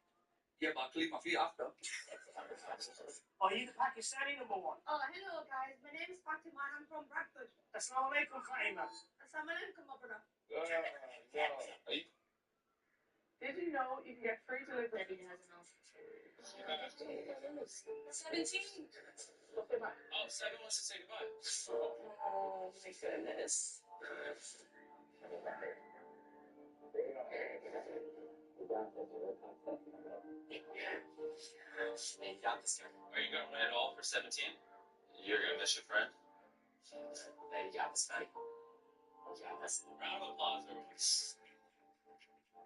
Yeah, but I clean my feet after. Are you the Pakistani number one? Oh, hello guys. My name is Fatima and I'm from Bradford. Assalamu alaikum, Fatima. Assalamualaikum, brother. No. Are you? Did you know you can get free delivery? He doesn't know. 17. Oh, 7 wants to say goodbye. Oh my goodness. You got this guy. Are you gonna win it all for 17? You're gonna miss your friend? Hey, you got this, man. You got this. Round of applause, everyone.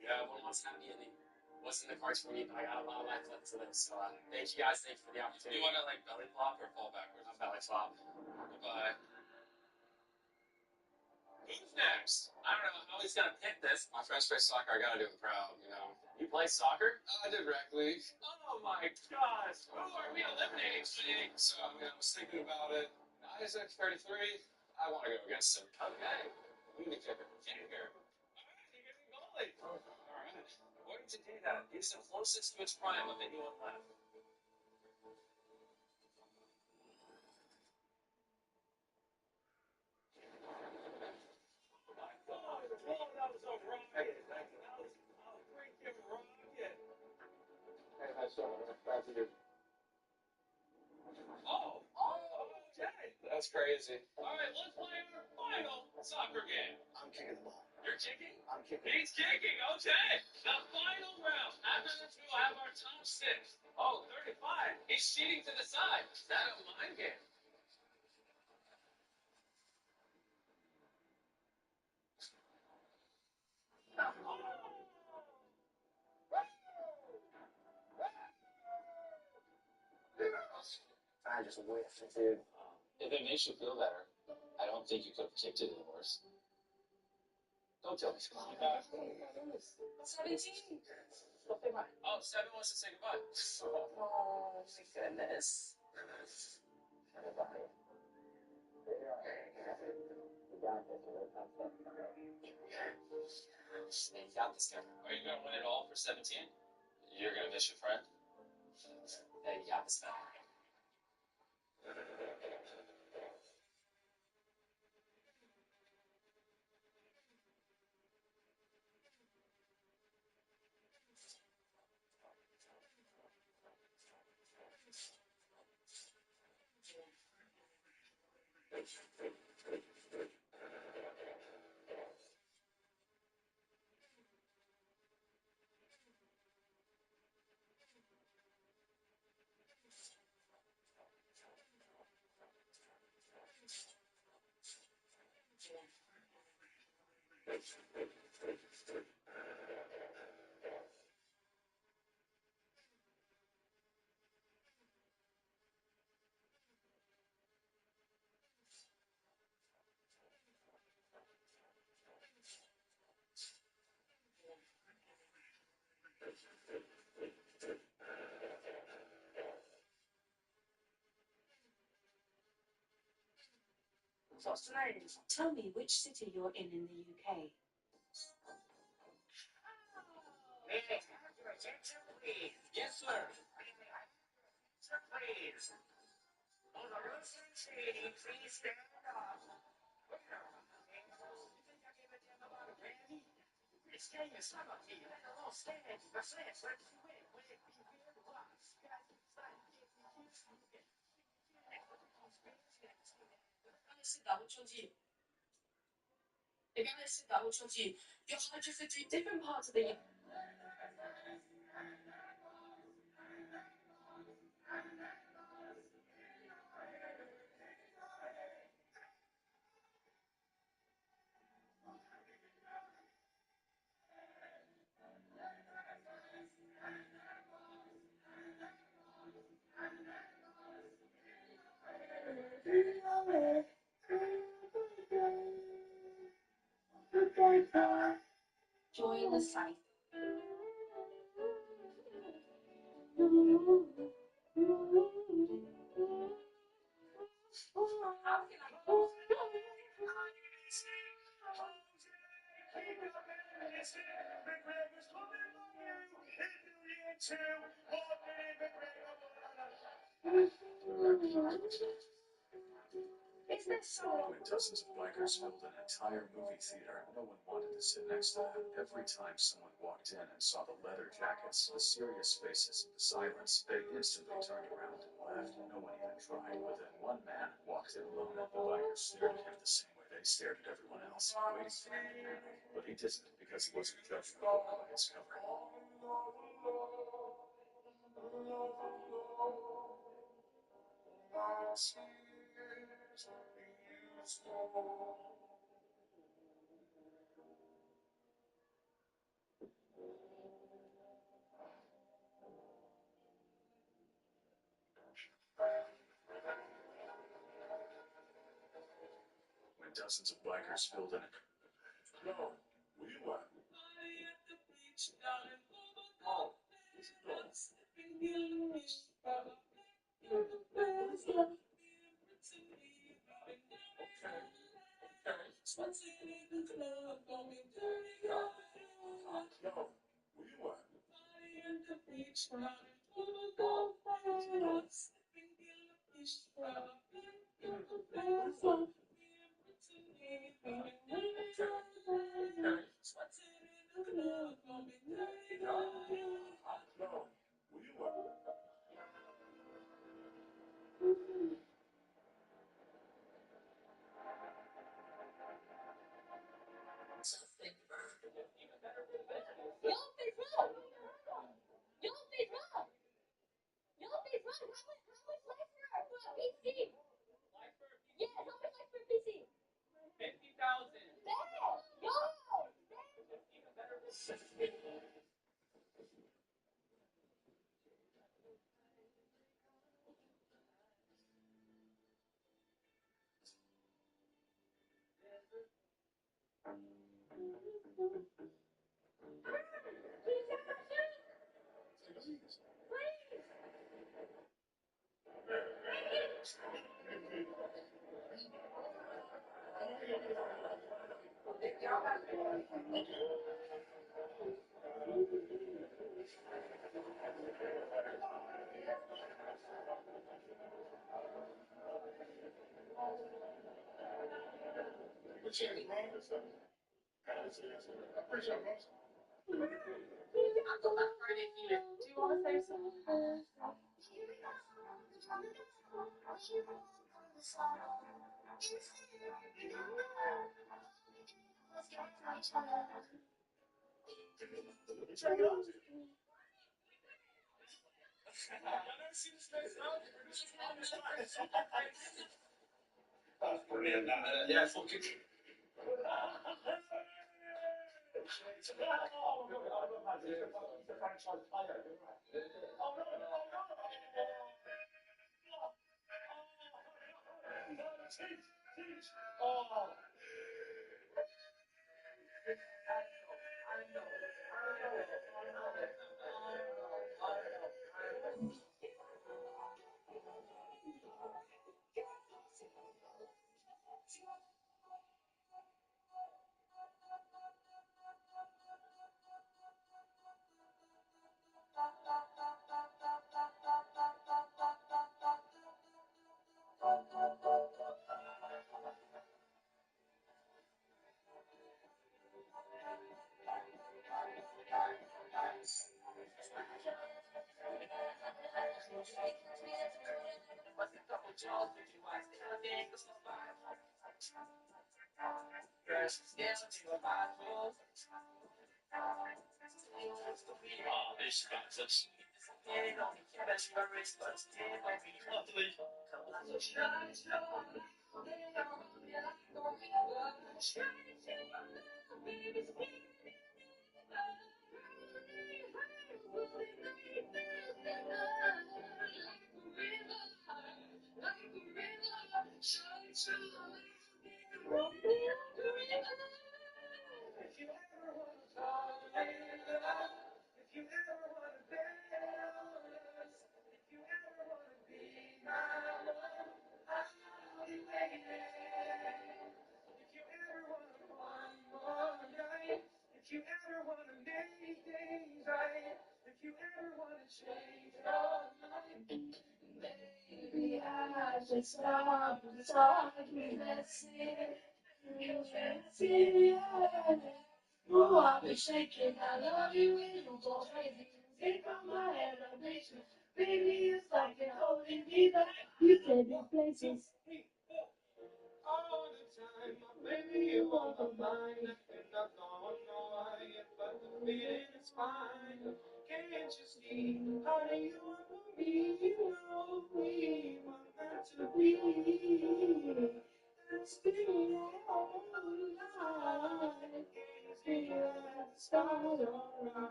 Yeah, everyone wants to have me in the what's in the cards for me, but I got a lot of life left to live. So thank you guys, thank you for the opportunity. You wanna like belly flop or fall backwards? I'll belly flop. Goodbye. Who's next? I don't know how he's gonna pick this. My friends play soccer, I gotta do him proud, you know. You play soccer? I did rec league. Oh my gosh. Who are we eliminating today? So I was thinking about it. Isaac, 33. I want to go against him. Okay. We need to kick here. Alright, you're getting goalie. Alright. According to data, he's the closest to its prime of anyone left. That was a rocket. That was a freaking rocket. Hey, nice shot. Back to you. Oh, Jay. That's crazy. All right, let's play our final soccer game. I'm kicking the ball. You're kicking? I'm kicking. He's kicking. Okay. The final round. After this, we will have our top six. Oh, 35. He's cheating to the side. Is that a mind game? I just whiffed, dude. If it makes you feel better, I don't think you could have kicked it any worse. Don't tell me. 17. Oh, 7 wants to say goodbye. Oh, my goodness. You got this guy. Are you going to win it all for 17? You're going to miss your friend? Yeah, you got this guy. What's the name? Tell me which city you're in the UK. May I have your attention, please? Yes, sir. Sir, please. On the Russian city, please stand up. Wait a minute. You think I give a damn about a Grammy? It's game is some of you. Let alone stand. I said, let you win. Will it be weird? Why? You guys can sign. Get me kids. You can. C'est double chunky. Again, it's double chunky. You're just a different parts of the. Join the site. Is this so? When dozens of bikers filled an entire movie theater, no one wanted to sit next to them. Every time someone walked in and saw the leather jackets, the serious faces, and the silence, they instantly turned around and left. No one even tried. But then one man walked in alone, and the bikers stared at him the same way they stared at everyone else, waiting for him to panic. But he didn't, because he wasn't judging the book by its cover. When dozens of bikers filled in. No, we were. No, we were. No, we were. Do you want to say something? Yeah, fucking.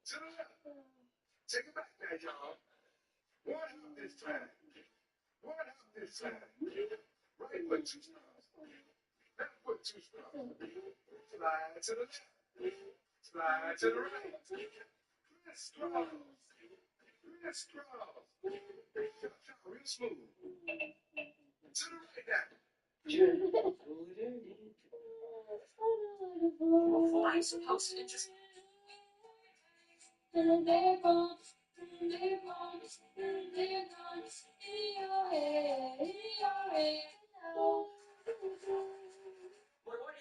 To the left. Take it back there, y'all. One hop this time. One hop this time. Right foot 2 straws. Left foot 2 straws. Slide to the left. Slide to the right. Crisscross. Crisscross. Real smooth. To the right now. I'm supposed to just. What are you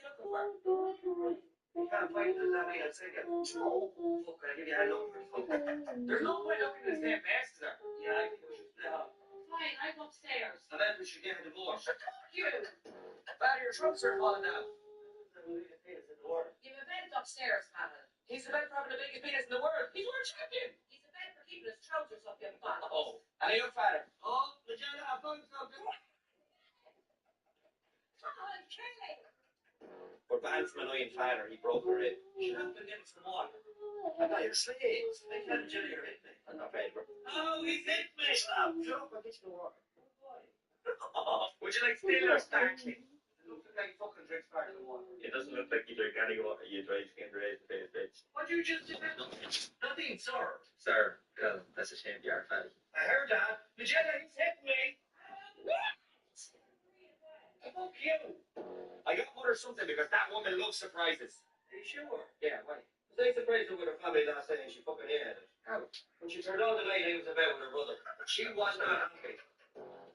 looking for? You can't find it, does that mean I'll say again? No. Look, I'll give you a look. There's no point looking in the same places there. Yeah, I think we should split up. Fine, I'm upstairs. I bet we should get a divorce. You. Father, your trunks are falling down. You have a bed upstairs, Pavel. He's the best having the biggest penis in the world. He's world champion. He's a bed for keeping his trousers up your butt. Oh, and a young father. Oh, Magella, I found something. Oh, Kelly. We're banned from annoying father. He broke her rib. Shut up and get some water. I'm not your slave. I can't jelly or hit me. I'm not afraid of her. Oh, he's hit me. Shut up. I'll get you the water. Oh, would you like still or sparkling? It looks like he fucking drinks sparkling water. It doesn't look like you drink any water. You drink underage face, bitch. What you just did? Nothing, sir. Sir, that's a shame you are fatty. I heard that. Magella, he's hitting me. Fuck you. I got mother something because that woman loves surprises. Are you sure? Yeah, why? I surprised her with her family last night and she fucking hated it. How? When she turned on the night I was about with her brother. She was not happy.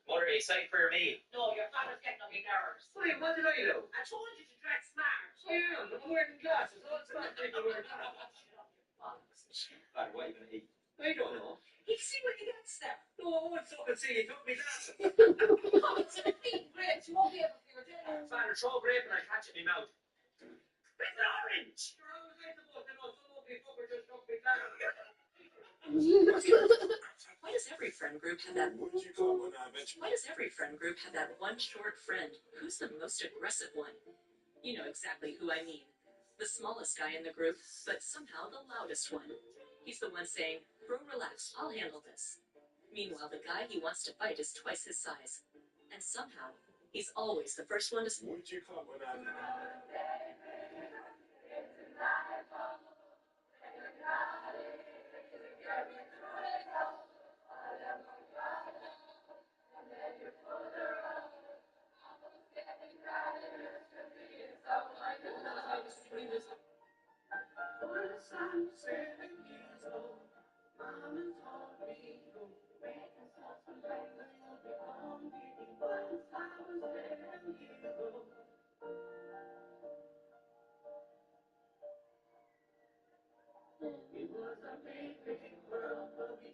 Mother, are you excited for your meal? No, your father's getting on my nerves. Wait, what did I do? I told you to dress smart. I am. I'm wearing glasses. All smart people wear glasses. Father, what are you going to eat? I don't know. You see what he gets there. No, I want fucking see. He took me glasses. Oh, it's a big grapes. You won't be able to for your dinner. Father, throw a grape and I catch it in my mouth. It's an orange. You're always like the book. I know some ugly fucker just took me glasses. Why does every friend group have that? What did you call when I mentioned? Why does every friend group have that one short friend? Who's the most aggressive one? You know exactly who I mean. The smallest guy in the group, but somehow the loudest one. He's the one saying, "Bro, relax, I'll handle this." Meanwhile, the guy he wants to fight is twice his size. And somehow, he's always the first one to... What did you call when I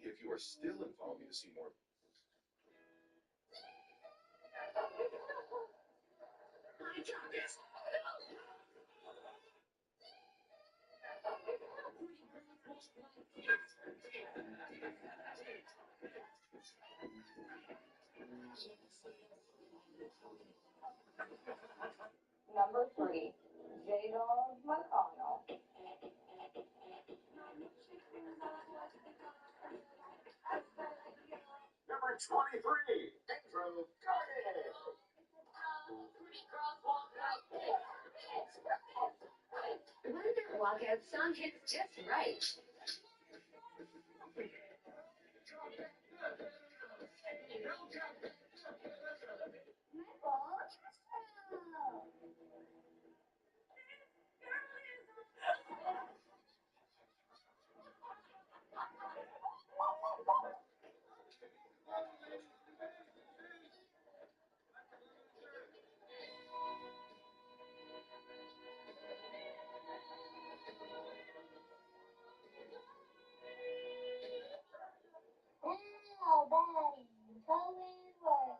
If you are still involved, you see more. Number 3, Jadon McConnell. Number 23, Andrew Garden. One of their walkout song hits just right. Now, Daddy, go in work.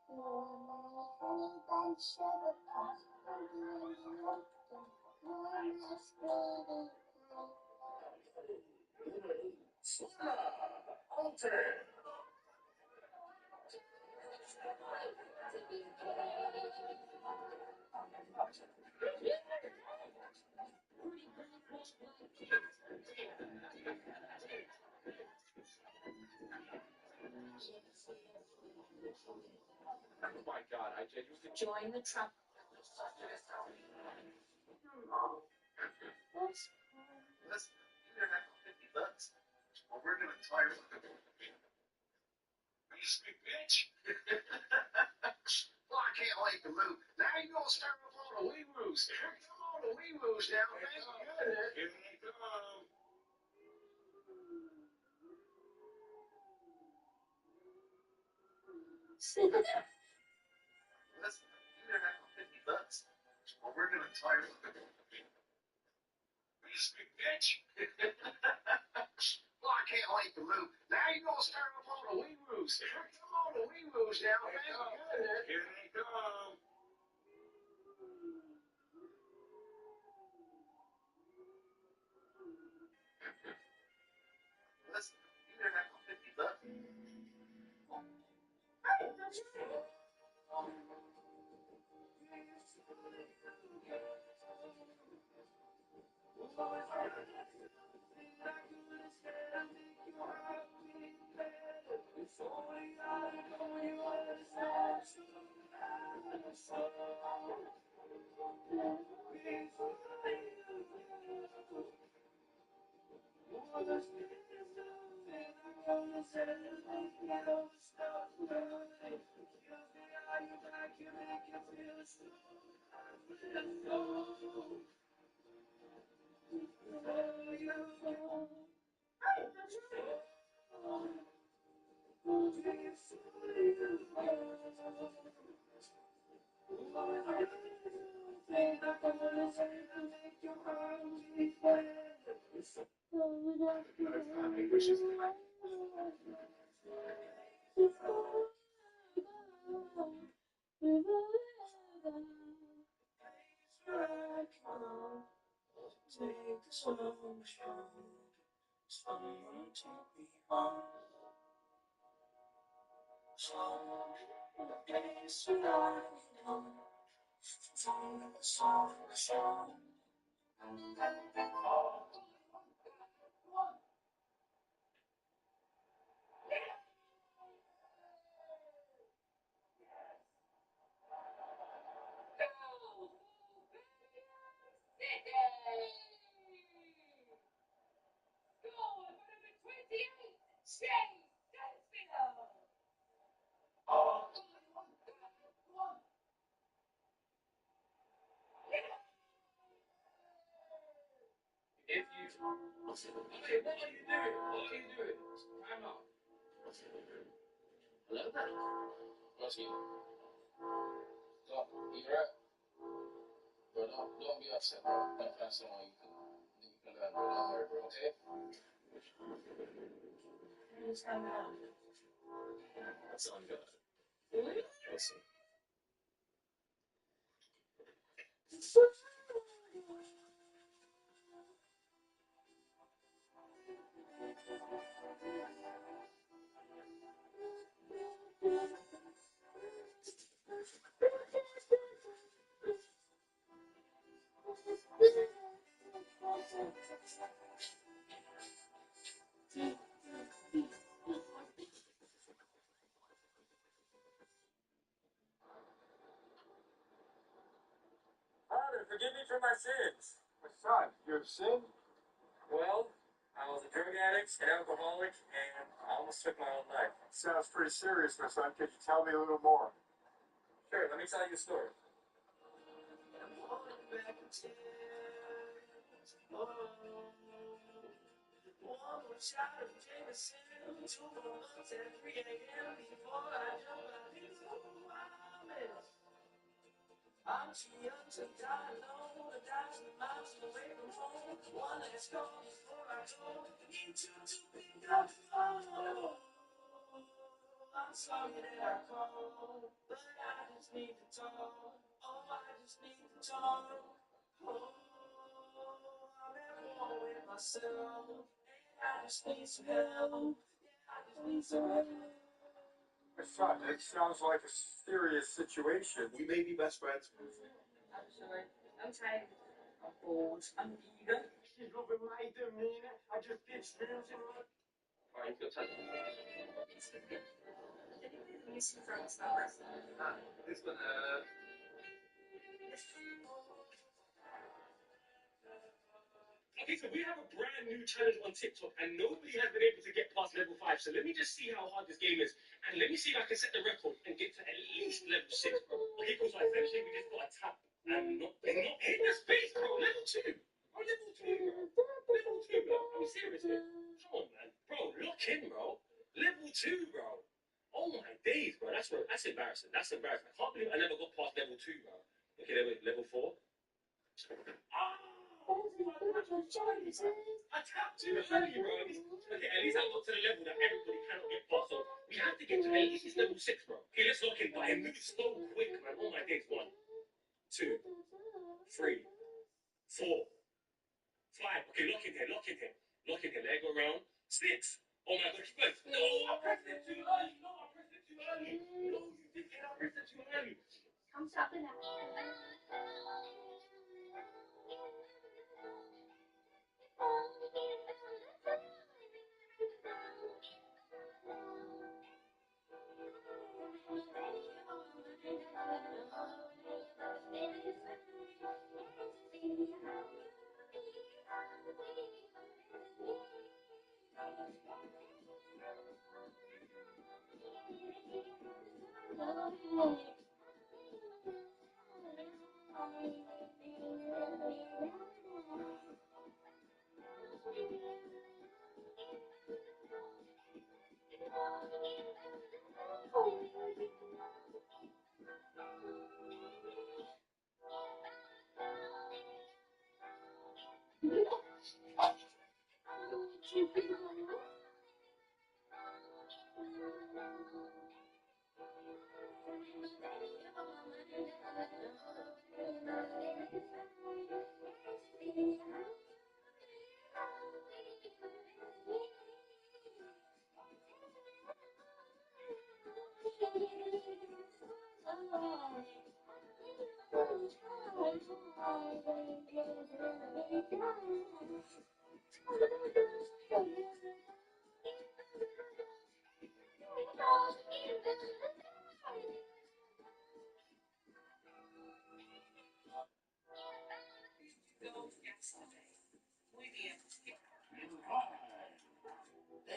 You are my honey bun sugar pie. You are my sweetie pie. Oh my God, I genuinely. Join the trap. Listen, you didn't have $50. Well, we're gonna tell you. Sweet bitch. Well, I can't wait to move. Now you gonna stir up all the wee woos. Come on, the wee woos now. Thank goodness. Here they come. Listen, you didn't have $50. Well, we're gonna tell you. Sweet bitch. Well, I can't wait to move. Now you gonna stir up all the wee woos. Come on, the wee woos now. Thank goodness. Here they come. Listen, you didn't have $50. Wishes. If you. Hey, what are you doing? What are you doing? Time out. Hello there. What's you? You're right. Bro, don't be upset, bro. That's all you can learn, bro. Don't worry, bro, okay? What's going on? That's on God. Listen. Father, forgive me for my sins. My son, you have sinned? Well, I was a drug addict, an alcoholic, and I almost took my own life. Sounds pretty serious, my son. Could you tell me a little more? Sure, let me tell you a story. My son, it sounds like a serious situation. We may be best friends. I'm sorry. I'm tired. I'm bored. I'm eager. She's loving my demeanor. I just get streams in my. Alright, go touch me. This one, Okay, so we have a brand new challenge on TikTok, and nobody has been able to get past level 5. So let me just see how hard this game is, and let me see if I can set the record and get to at least level 6, bro. Okay, cool. So essentially, we just got to tap and not hit the space, bro. Level 2. Bro, level 2, bro. Level 2, bro. I'm serious, man. Come on, man. Bro, lock in, bro. Level 2, bro. Oh my days, bro. That's embarrassing. That's embarrassing. I can't believe I never got past level 2, bro. Okay, level 4. I tapped too early, bro. Okay, at least I got to the level that everybody cannot get past. So we have to get to at least level 6, bro. Okay, let's lock in. But it moves so quick, man. Oh my days. 1, 2, 3, 4, 5. Okay, lock in here. Lock in here. Lock in here. Let it go around. 6. Oh my god, keep going. No, I pressed it too early. No, I pressed it too early. No, you didn't. I pressed it too early. Come stop it now.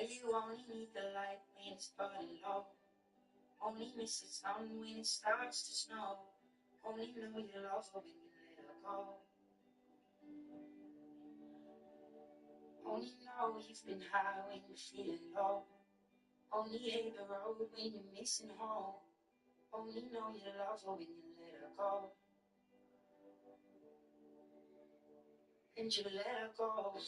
You only need the light when it's burning low. Only miss the sun when it starts to snow. Only know you love her when you let her go. Only know you've been high when you're feeling low. Only hate the road when you're missing home. Only know you love her when you let her go. And you let her go.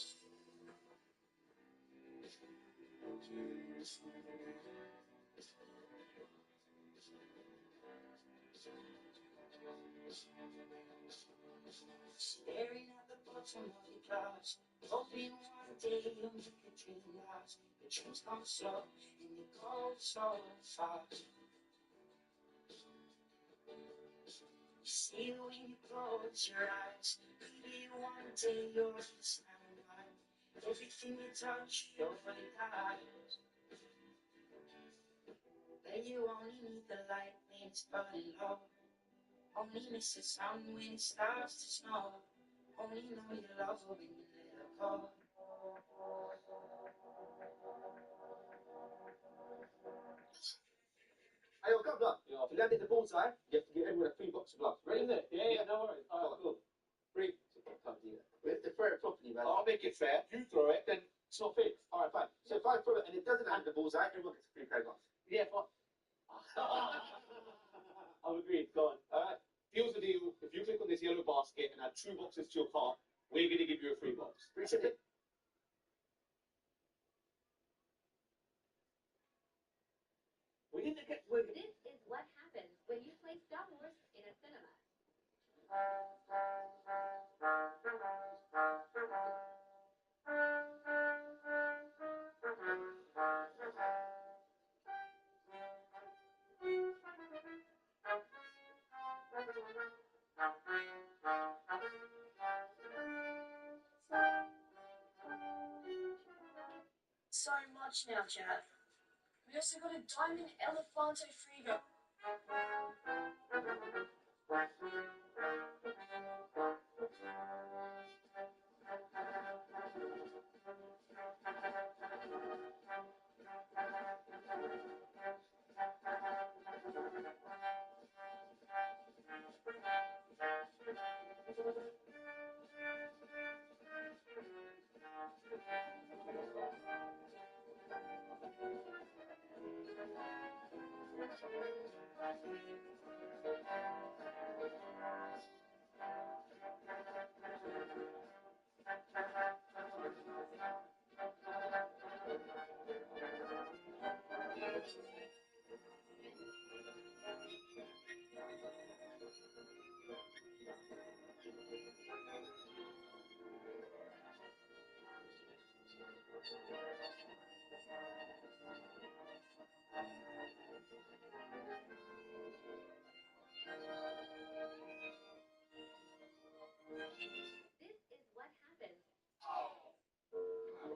Staring at the bottom of your glass, hoping one day you'll make a dream last. The dreams come slow and you go so fast. You see it when you close your eyes. Maybe one day you'll understand why everything you touch, you're alive. But you only need the light when it's burning low. Only miss the sun when it starts to snow. Only know you love her when you let her go. Hey, yo, Governor, if you landed the bullseye, you have to give everyone a free box of gloves. Ready? Yeah, no worries. All right, cool. Free. Can't do that. We have to throw it properly, man. I'll make it fair. You throw it, then it's not fair. All right, fine. So if I throw it and it doesn't land the bullseye, everyone gets a free pair of gloves. Yeah, fine. I've agreed. Go on. All right. Deal's the deal. If you click on this yellow basket and add 2 boxes to your cart, we're going to give you a free box. Appreciate it. We didn't get. This is what happens when you play Star Wars in a cinema. So much now, Chad. We also got a diamond Elefanto Frigo.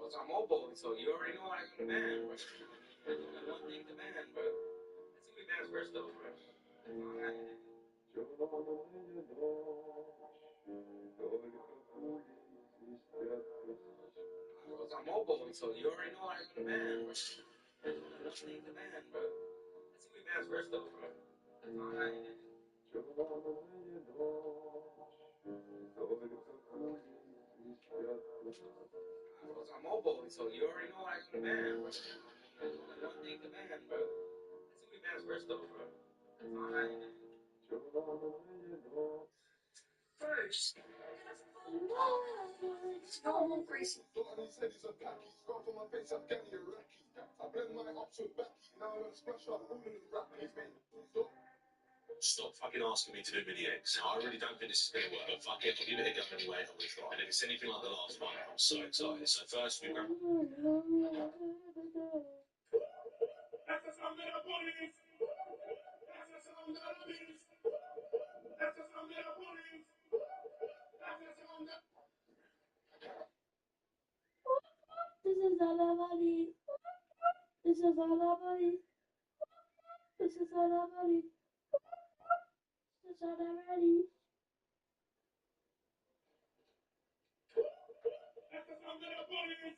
I'm mobile, so you already know I can demand. One thing demand, but let's see what demands first, though. I'm mobile, so you already know I can demand. One thing demand, but let's see what demands first, though. I'm mobile, so you already know I can demand. One thing demand, but let's see what demands first, though. First, it's normal Gracie. Said he's a packy, scarf on my face, I'm getting Iraqi. I blend my ops with Becky, now I'm gonna splash up all of the rappers, man. Stop fucking asking me to do mini X. I really don't think this is going to work, but fuck it, I'll give it a go anyway. I'm going to try. And if it's anything like the last one, I'm so excited. So first, we grab. That's the sound that I want is. That's the sound that I is. That's the sound that I want is. That's the sound that. This is all about it. This is all about it. This is all about it. This is all about it. That's the sound that I want is.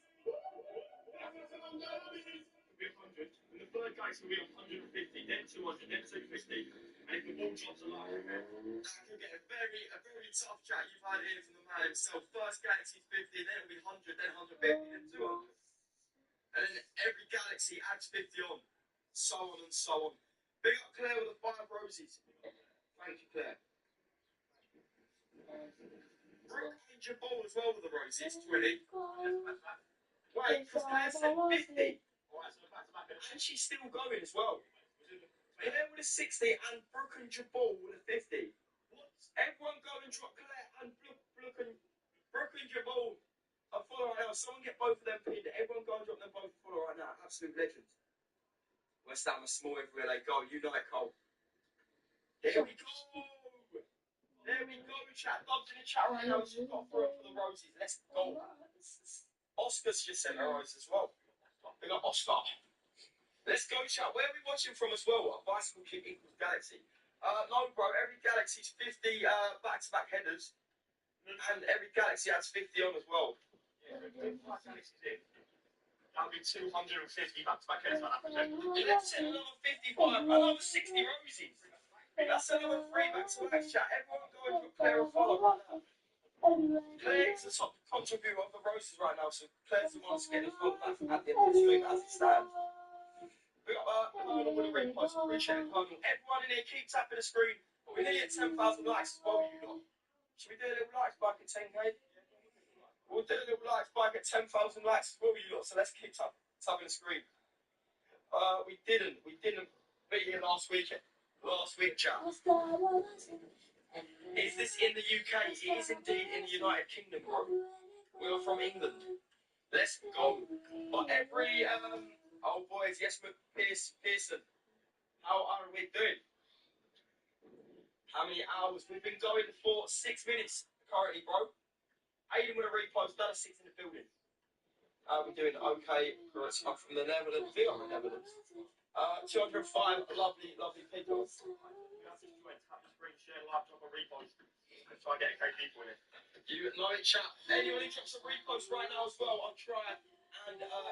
That's the sound that I is. Be 100. And the third guy's going to be 150, then 200, then 250. And if the ball drops a lot, That could get a very tough chat. You've heard it from the man himself. First Galaxy 50, then it'll be 100, then 150, then 200. And then every Galaxy adds 50 on. So on and so on. Big up Claire with the 5 roses. Thank you, Claire. Brooke and Jabal as well with the roses, 20. Wait, because Claire said 50. And she's still going as well. Claire with a 60 and Brooke and Jabal with a 50. Everyone go and drop Claire and Brooke and Jabal a follow right now. Someone get both of them pinned. Everyone go and drop them both a follow right now. Absolute legends. West Ham are small everywhere they go. Unite, Cole. There we go. There we go, chat. Dubs in the chat right now. She's got through for the roses. Let's go. Oscar's just sent a rose as well. We got Oscar. Let's go, chat. Where are we watching from as well? A bicycle kick equals Galaxy. No, bro. Every Galaxy's 50 back-to-back headers. And every Galaxy adds 50 on as well. That'll be 250 back-to-back headers. Let's send another 55. Another 60 roses. That's another 3 back-to-back, chat. Everyone go and put Claire a follow. Claire is the top contributor of the roses right now, so Claire's the one that's getting the follow back at the end of the stream as it stands. We got Colonel with a repost. Appreciate it, Colonel. Everyone in here, keep tapping the screen. We're nearly at 10,000 likes as well, you lot. Should we do a little like spike at 10k? We'll do a little like spike at 10,000 likes as well, you lot. So let's keep tapping the screen. We didn't beat here last week, chat. Is this in the UK? It is indeed in the United Kingdom, bro. We are from England. Let's go. But every oh boys, yes, Pearson. How are we doing? How many hours? We've been going for 6 minutes currently, bro. Aiden with a repost, another 6 in the building. We're doing okay. I'm from the Netherlands. Big up the Netherlands. 205 lovely, lovely people. You have to join, tap the screen, share, like, drop a repost. Let's try and get a KP for you. You know it, chat. Anyone who drops a repost right now as well, I'll try and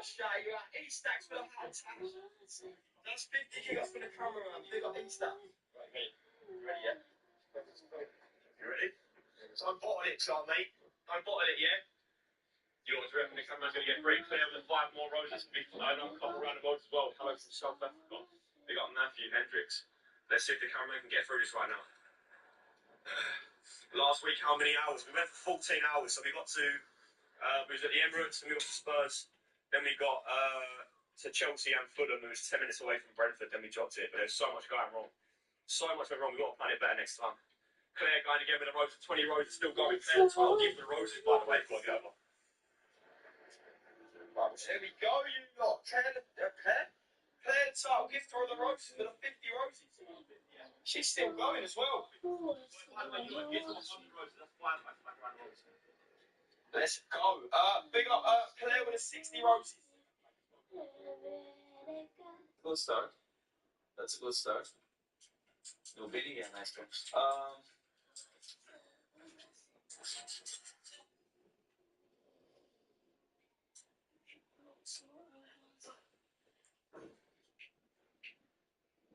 shout you out. E-stacks for the hand tap. That's 50 gigas for the cameraman. Big up E-stack. Right, mate. You ready yet? You ready? So I'm bottled it, so mate. I'm bottled it, yeah? You always reckon the camera's going to get pretty clear with 5 more roses. I know a couple round of votes as well. Hello from South Africa. Big up Matthew Hendricks. Let's see if the cameraman can get through this right now. Last week, how many hours? We went for 14 hours. So we got to, we was at the Emirates, and we got to Spurs. Then we got to Chelsea and Fulham. It was 10 minutes away from Brentford. Then we dropped it. But there's so much going wrong. So much went wrong. We've got to plan it better next time. Claire going again with the roses. 20 roses still going. Claire, 12 gift the roses, by the way. Got to get over. Right, here we go, you lot. Claire, title gift her the roses for the 50 roses. She's still going as well. By the way, you lot, gift her 100 roses. That's 5 around the roses. Let's go. Big up Claire with the 60 roses. Good start. That's a good start. No bidding, yeah, nice one.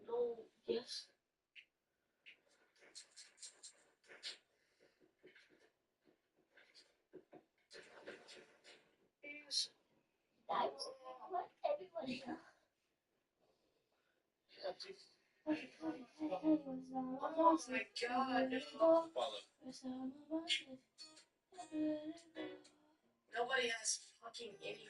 No, yes. Yes. Everybody else. Oh my god. Nobody has fucking anything.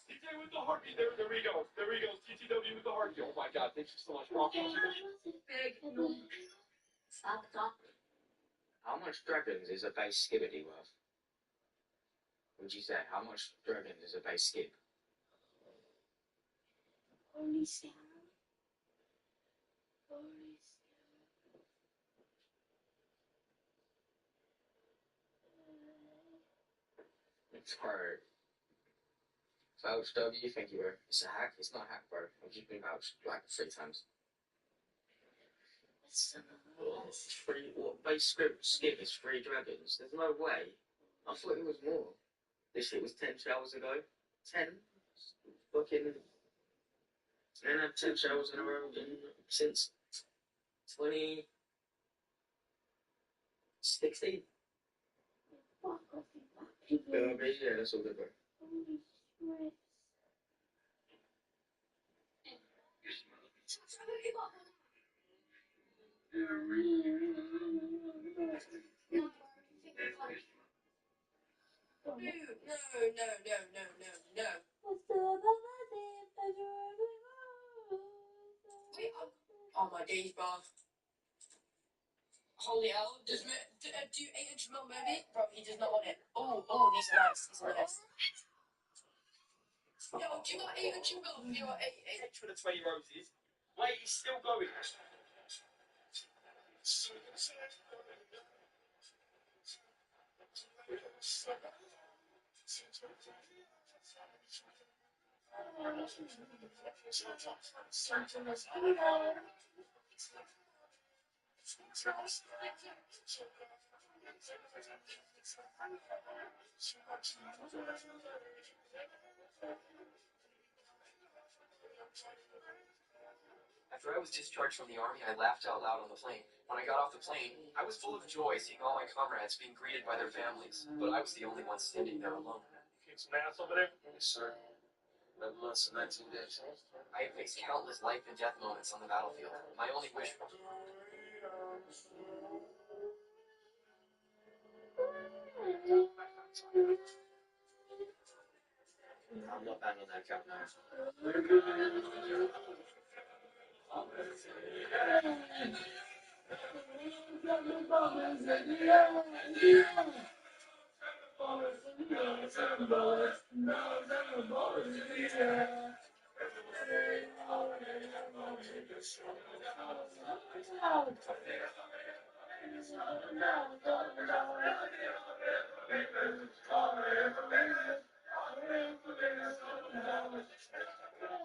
TJ with the heartbeat. There we go. There we go. TTW with the heartbeat. Oh my god. Thank you so much. Big. How much dragons is a base skibbity worth? Would you say? How much dragons is a base skip? Holy Sam. It's hard. Vouch W, thank you, bro. It's a hack. It's not a hack, bro. I've just been vouched like 3 times. It's free. What base skip is 3 dragons? There's no way. I thought it was more. This shit was 10 shells ago. 10? Fucking. And I've 10 shells in a row since 2016. Yeah, that's all good, bro. No. Wait, oh my days, bro. Holy hell. Do 800ml maybe? Bro, he does not want it. Oh, these are nice. These are nice. Yo, do you got 800ml for your 8 for the 20 roses? Wait, he's still going. After I was discharged from the army, I laughed out loud on the plane. When I got off the plane, I was full of joy seeing all my comrades being greeted by their families, but I was the only one standing there alone. Kick some ass over there? Yes, sir. 11 months and 19 days. I have faced countless life and death moments on the battlefield. My only wish was... I'm not bad on that count now.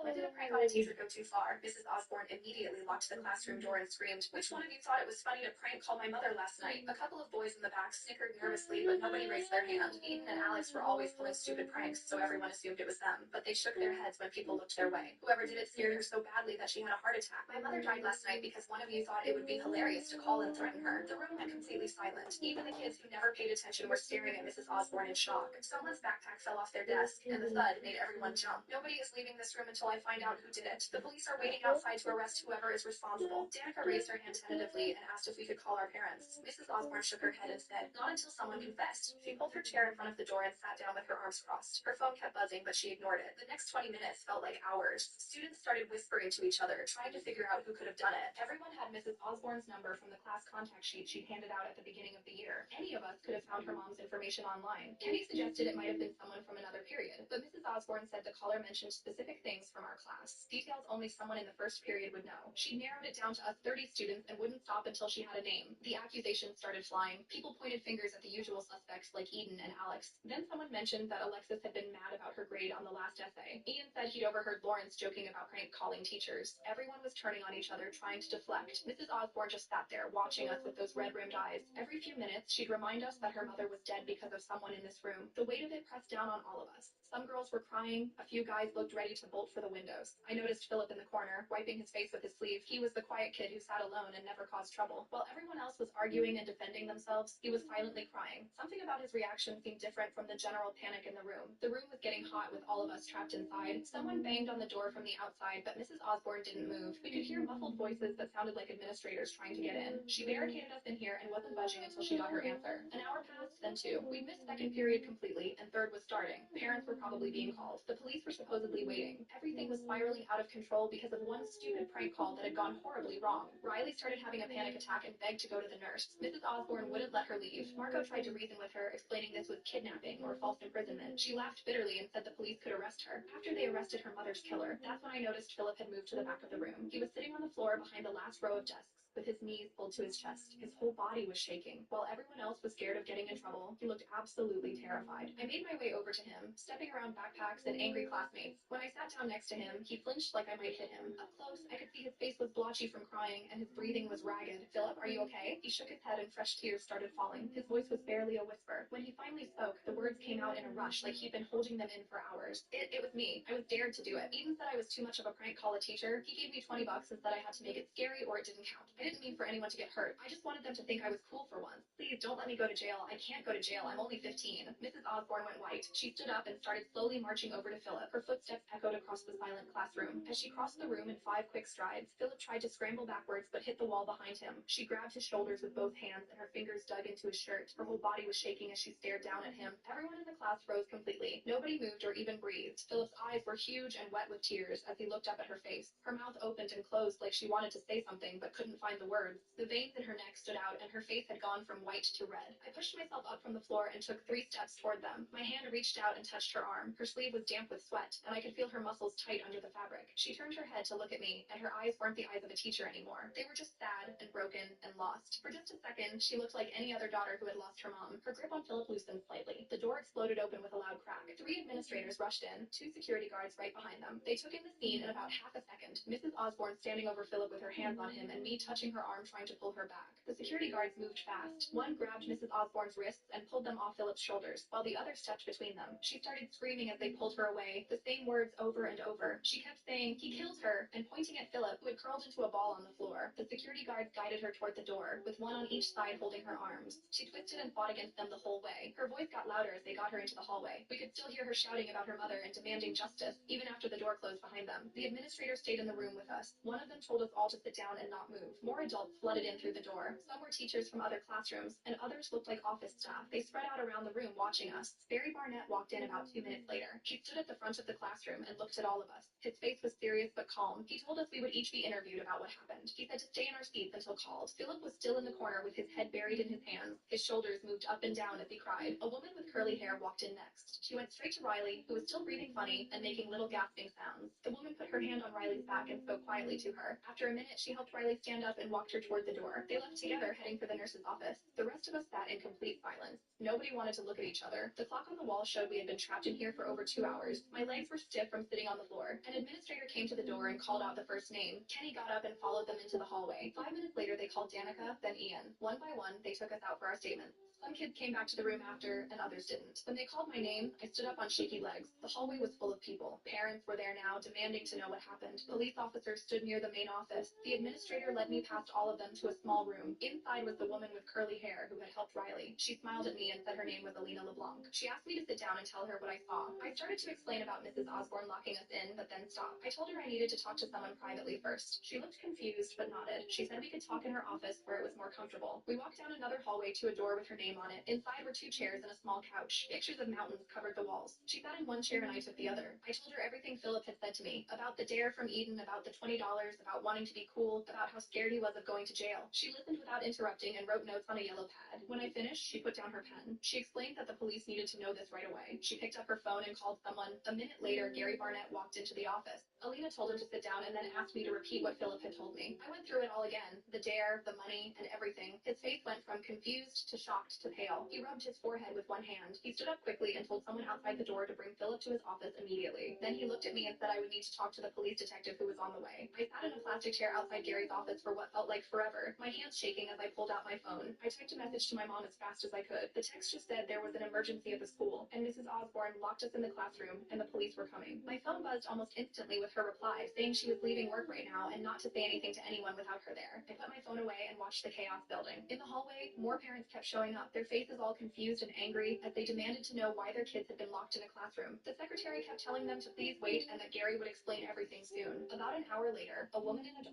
When did a prank on a teacher go too far? Mrs. Osborne immediately locked the classroom door and screamed, "Which one of you thought it was funny to prank call my mother last night?" A couple of boys in the back snickered nervously, but nobody raised their hand. Eden and Alex were always pulling stupid pranks, so everyone assumed it was them, but they shook their heads when people looked their way. Whoever did it scared her so badly that she had a heart attack. My mother died last night because one of you thought it would be hilarious to call and threaten her. The room went completely silent. Even the kids who never paid attention were staring at Mrs. Osborne in shock. Someone's backpack fell off their desk, and the thud made everyone jump. Nobody is leaving this room until I find out who did it. The police are waiting outside to arrest whoever is responsible. Danica raised her hand tentatively and asked if we could call our parents. Mrs. Osborne shook her head and said, "Not until someone confessed." She pulled her chair in front of the door and sat down with her arms crossed. Her phone kept buzzing, but she ignored it. The next 20 minutes felt like hours. Students started whispering to each other, trying to figure out who could have done it. Everyone had Mrs. Osborne's number from the class contact sheet she'd handed out at the beginning of the year. Any of us could have found her mom's information online. Kenny suggested it might have been someone from another period, but Mrs. Osborne said the caller mentioned specific things from our class, details only someone in the first period would know. She narrowed it down to us 30 students and wouldn't stop until she had a name. The accusations started flying. People pointed fingers at the usual suspects like Eden and Alex. Then someone mentioned that Alexis had been mad about her grade on the last essay. Ian said he'd overheard Lawrence joking about prank calling teachers. Everyone was turning on each other, trying to deflect. Mrs. Osborne just sat there, watching us with those red-rimmed eyes. Every few minutes, she'd remind us that her mother was dead because of someone in this room. The weight of it pressed down on all of us. Some girls were crying. A few guys looked ready to bolt for the windows. I noticed Philip in the corner, wiping his face with his sleeve. He was the quiet kid who sat alone and never caused trouble. While everyone else was arguing and defending themselves, he was silently crying. Something about his reaction seemed different from the general panic in the room. The room was getting hot with all of us trapped inside. Someone banged on the door from the outside, but Mrs. Osborne didn't move. We could hear muffled voices that sounded like administrators trying to get in. She barricaded us in here and wasn't budging until she got her answer. An hour passed, then two. We'd missed second period completely, and third was starting. Parents were probably being called. The police were supposedly waiting. Everything was spiraling out of control because of one stupid prank call that had gone horribly wrong. Riley started having a panic attack and begged to go to the nurse. Mrs. Osborne wouldn't let her leave. Marco tried to reason with her, explaining this was kidnapping or false imprisonment. She laughed bitterly and said the police could arrest her. After they arrested her mother's killer, that's when I noticed Philip had moved to the back of the room. He was sitting on the floor behind the last row of desks, with his knees pulled to his chest. His whole body was shaking. While everyone else was scared of getting in trouble, he looked absolutely terrified. I made my way over to him, stepping around backpacks and angry classmates. When I sat down next to him, he flinched like I might hit him. Up close, I could see his face was blotchy from crying, and his breathing was ragged. "Philip, are you okay?" He shook his head and fresh tears started falling. His voice was barely a whisper. When he finally spoke, the words came out in a rush, like he'd been holding them in for hours. It was me. I was dared to do it. Eden said I was too much of a prank call a teacher. He gave me $20 and said I had to make it scary or it didn't count. I didn't mean for anyone to get hurt. I just wanted them to think I was cool for once. Please don't let me go to jail. I can't go to jail. I'm only 15. Mrs. Osborne went white. She stood up and started slowly marching over to Philip. Her footsteps echoed across the silent classroom. As she crossed the room in 5 quick strides, Philip tried to scramble backwards but hit the wall behind him. She grabbed his shoulders with both hands and her fingers dug into his shirt. Her whole body was shaking as she stared down at him. Everyone in the class froze completely. Nobody moved or even breathed. Philip's eyes were huge and wet with tears as he looked up at her face. Her mouth opened and closed like she wanted to say something but couldn't find the words. The veins in her neck stood out and her face had gone from white to red. I pushed myself up from the floor and took 3 steps toward them. My hand reached out and touched her arm. Her sleeve was damp with sweat, and I could feel her muscles tight under the fabric. She turned her head to look at me, and her eyes weren't the eyes of a teacher anymore. They were just sad and broken and lost. For just a second, she looked like any other daughter who had lost her mom. Her grip on Philip loosened slightly. The door exploded open with a loud crack. 3 administrators rushed in, 2 security guards right behind them. They took in the scene in about half a second. Mrs. Osborne standing over Philip with her hands on him and me touching her arm trying to pull her back. The security guards moved fast. One grabbed Mrs. Osborne's wrists and pulled them off Philip's shoulders, while the other stepped between them. She started screaming as they pulled her away, the same words over and over. She kept saying, "He killed her," and pointing at Philip, who had curled into a ball on the floor. The security guards guided her toward the door, with one on each side holding her arms. She twisted and fought against them the whole way. Her voice got louder as they got her into the hallway. We could still hear her shouting about her mother and demanding justice, even after the door closed behind them. The administrator stayed in the room with us. One of them told us all to sit down and not move. More adults flooded in through the door. Some were teachers from other classrooms, and others looked like office staff. They spread out around the room watching us. Barry Barnett walked in about 2 minutes later. He stood at the front of the classroom and looked at all of us. His face was serious but calm. He told us we would each be interviewed about what happened. He said to stay in our seats and until called. Philip was still in the corner with his head buried in his hands. His shoulders moved up and down as he cried. A woman with curly hair walked in next. She went straight to Riley, who was still breathing funny and making little gasping sounds. The woman put her hand on Riley's back and spoke quietly to her. After a minute, she helped Riley stand up and walked her toward the door. They left together, heading for the nurse's office. The rest of us sat in complete silence. Nobody wanted to look at each other. The clock on the wall showed we had been trapped in here for over 2 hours. My legs were stiff from sitting on the floor. An administrator came to the door and called out the first name. Kenny got up and followed them into the hallway. 5 minutes later, they called Danica, then Ian. One by one, they took us out for our statements. Some kids came back to the room after, and others didn't. When they called my name, I stood up on shaky legs. The hallway was full of people. Parents were there now, demanding to know what happened. Police officers stood near the main office. The administrator led me past all of them to a small room. Inside was the woman with curly hair who had helped Riley. She smiled at me and said her name was Alina LeBlanc. She asked me to sit down and tell her what I saw. I started to explain about Mrs. Osborne locking us in, but then stopped. I told her I needed to talk to someone privately first. She looked confused, but nodded. She said we could talk in her office where it was more comfortable. We walked down another hallway to a door with her name on it. Inside were 2 chairs and a small couch. Pictures of mountains covered the walls. She sat in one chair and I took the other. I told her everything Philip had said to me, about the dare from Eden, about the $20, about wanting to be cool, about how scared he was of going to jail. She listened without interrupting and wrote notes on a yellow pad. When I finished, she put down her pen. She explained that the police needed to know this right away. She picked up her phone and called someone. A minute later, Gary Barnett walked into the office. Alina told him to sit down and then asked me to repeat what Philip had told me. I went through it all again, the dare, the money, and everything. His face went from confused to shocked to pale. He rubbed his forehead with one hand. He stood up quickly and told someone outside the door to bring Philip to his office immediately. Then he looked at me and said I would need to talk to the police detective who was on the way. I sat in a plastic chair outside Gary's office for what felt like forever, my hands shaking as I pulled out my phone. I typed a message to my mom as fast as I could. The text just said there was an emergency at the school, and Mrs. Osborne locked us in the classroom, and the police were coming. My phone buzzed almost instantly with her reply, saying she was leaving work right now and not to say anything to anyone without her there. I put my phone away and watched the chaos building. In the hallway, more parents kept showing up, their faces all confused and angry as they demanded to know why their kids had been locked in a classroom. The secretary kept telling them to please wait and that Gary would explain everything soon. About an hour later, a woman in a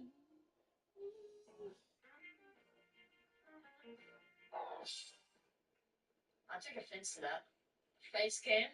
I take offense to that. Face scan?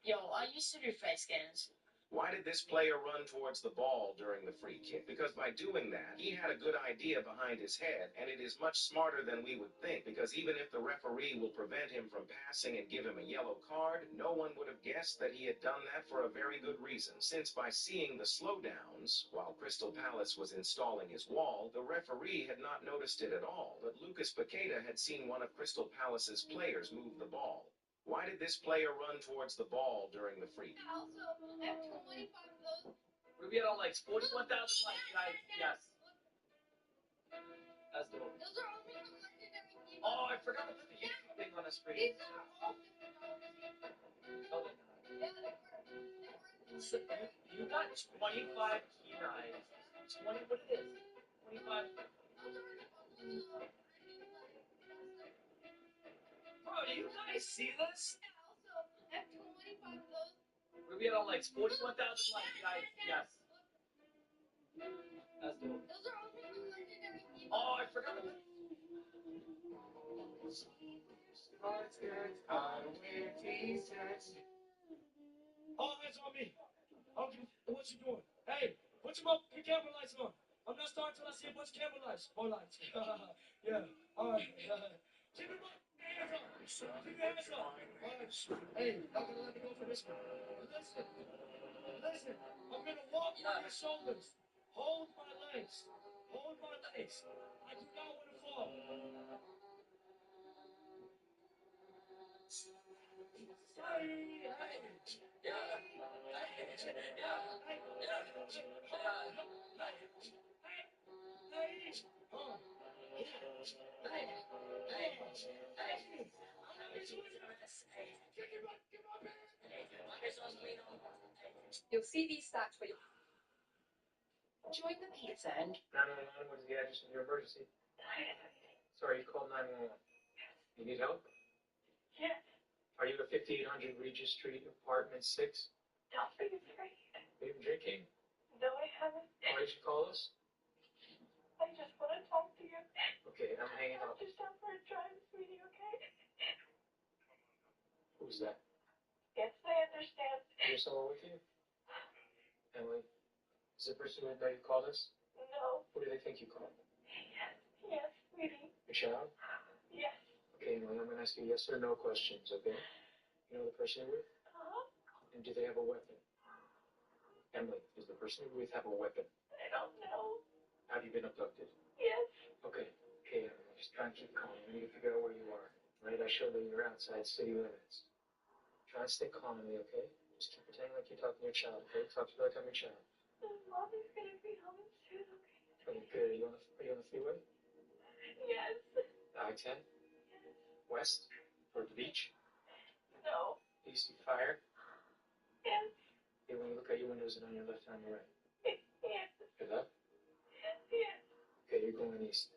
Yo, I used to do face scans. Why did this player run towards the ball during the free kick? Because by doing that, he had a good idea behind his head, and it is much smarter than we would think, because even if the referee will prevent him from passing and give him a yellow card, no one would have guessed that he had done that for a very good reason, since by seeing the slowdowns while Crystal Palace was installing his wall, the referee had not noticed it at all, but Lucas Paqueta had seen one of Crystal Palace's players move the ball. Why did this player run towards the ball during the free kick? Also, I have 25 of those. Ruby on like 41,000 likes, guys. Yes. That's dope. Those are only from legendary people. Oh, I forgot to put the YouTube thing on the screen. These are all $50. Oh, they're not. You got 25 key knives. 20, what it is? 25. Bro, do you guys see this? Also, I have 25 of those. Ruby on like 41,000 likes, guys. Yes. That's dope. Those are only from legendary people. Oh, I forgot to put. All eyes on me. Okay, what you doing? Hey, put your camera lights on. I'm not starting till I see a bunch of camera lights. More lights. Yeah. All right. Keep your hands up. Keep your hands up. All right. Hey, I'm gonna let me go for this one. Listen. I'm gonna walk on your shoulders. Hold my legs. Hold my legs. I do not want to fall. You'll see these stacks where you join the pizza and 911, what is the address of your emergency? Sorry, you called 911. You need help? Yes. Are you at 5800 Regis Street, apartment 6? Don't be afraid. Have you been drinking? No, I haven't. Why did you call us? I just want to talk to you. Okay, I'm hanging up. Just out for a drive, sweetie, okay? Who's that? Yes, I understand. Is there someone with you? Emily? Is the person that you called us? No. Who do they think you called? Yes, to ask you yes or no questions, okay? You know the person you're with? And do they have a weapon? Emily, does the person you're with have a weapon? I don't know. Have you been abducted? Yes. Okay. Okay, Emily, just try and keep calm. We need to figure out where you are. Right? I showed that you're outside city limits. Try and stay calm, Emily, okay? Just keep pretending like you're talking to your child, okay? Talk to me like I'm your child. Mommy's gonna be home soon, okay? Okay, good. Are you on the freeway? Yes. I-10? West? Toward the beach? No. East of fire? Yes. Okay, when you look out your windows and on your left and on your right. Yes. Good up? Yes. Okay, you're going east.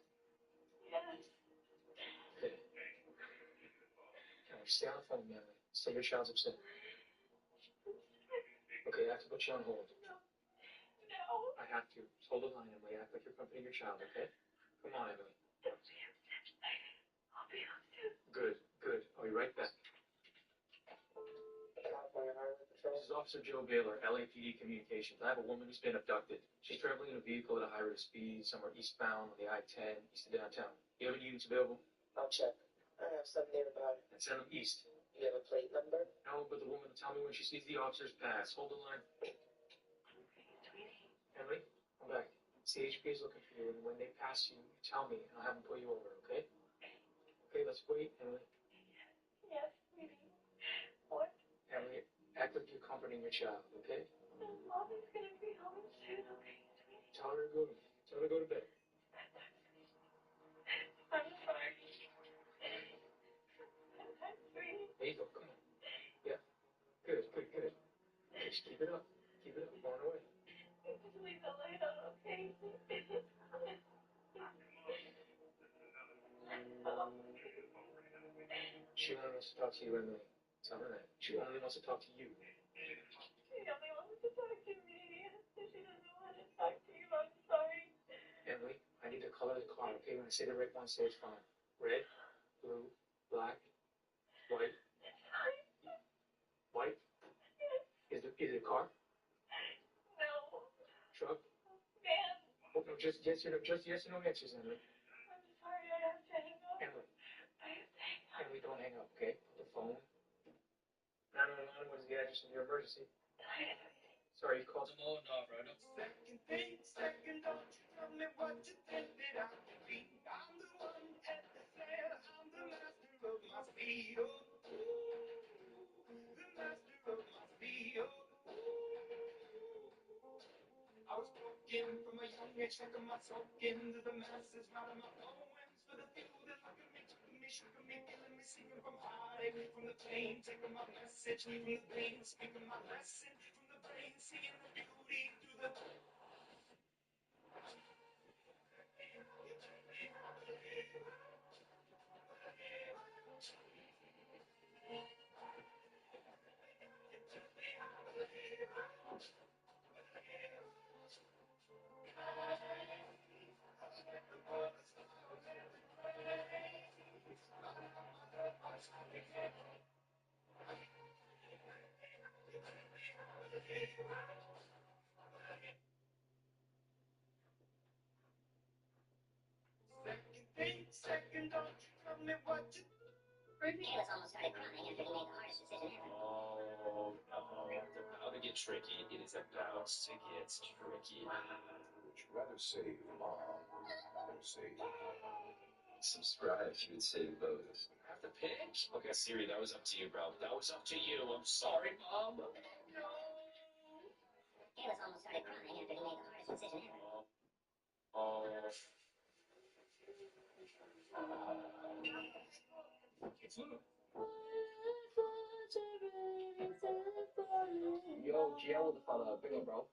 Yes. Okay. Now, stay on the phone, Emily. Say your child's upset. Okay, I have to put you on hold. No. I have to. Just hold the line, Emily. Act like you're comforting your child, okay? Come on, Emily. Don't be upset. I'll be home soon. Good, good. I'll be right back. California Highway Patrol. This is Officer Joe Baylor, LAPD Communications. I have a woman who's been abducted. She's traveling in a vehicle at a high rate of speed, somewhere eastbound on the I-10, east of downtown. You have any units available? I'll check. I have some nearby. Then send them east. You have a plate number? No, but the woman will tell me when she sees the officers pass. Hold the line. Emily, come back. CHP is looking for you, and when they pass you, you tell me, and I'll have them pull you over, okay? Okay, let's wait, Emily. Yes, sweetie. What? Emily, act like you're comforting your child, okay? Mommy's gonna be home soon, okay, sweetie? Tell her to go to bed. I'm sorry. I'm sweetie. There you go, come on. Yeah, good. Just keep it up. Going away. Just leave the light on, okay? She only wants to talk to you, Emily. Tell her that. She only wants to talk to you. She only wants to talk to me. She doesn't want to talk to you. I'm sorry. Emily, I need to color the car, okay? When I say the red one, say it's fine. Red, blue, black, white. It's fine. White? Yes. Is it a car? No. Truck? Man. Oh, no, just yes or no answers, Emily. I'm sorry, I have to hang up. Emily. I have to hang up. Emily, don't hang up, okay? Put the phone. 911, what is the address of your emergency? Sorry, you called. Come on, Alfredo. Second thing, second, don't you tell me what you think that I can be. I'm the one at the sail, I'm the master of my speed. Oh, the master of my speed. Oh, I was broken from a young age, taking myself into the masses, writing my poems for the few that look at me, took me, shook me, feeling me, singing from heartache, from the pain, taking my message from the pain, speaking my lesson from the brain, seeing the beauty through the. Second, don't you tell me what you. Kayla's almost started crying after he made the hardest decision ever. Oh, no. It's about to get tricky. It is about to get tricky. Would you rather save mom or save? Subscribe if you would save both. I have to pick? Okay, Siri, that was up to you, bro. That was up to you. I'm sorry, Mom. No. Kayla's almost started crying after he made the hardest decision ever. Oh. Yo, Gio, the fella, big up, bro.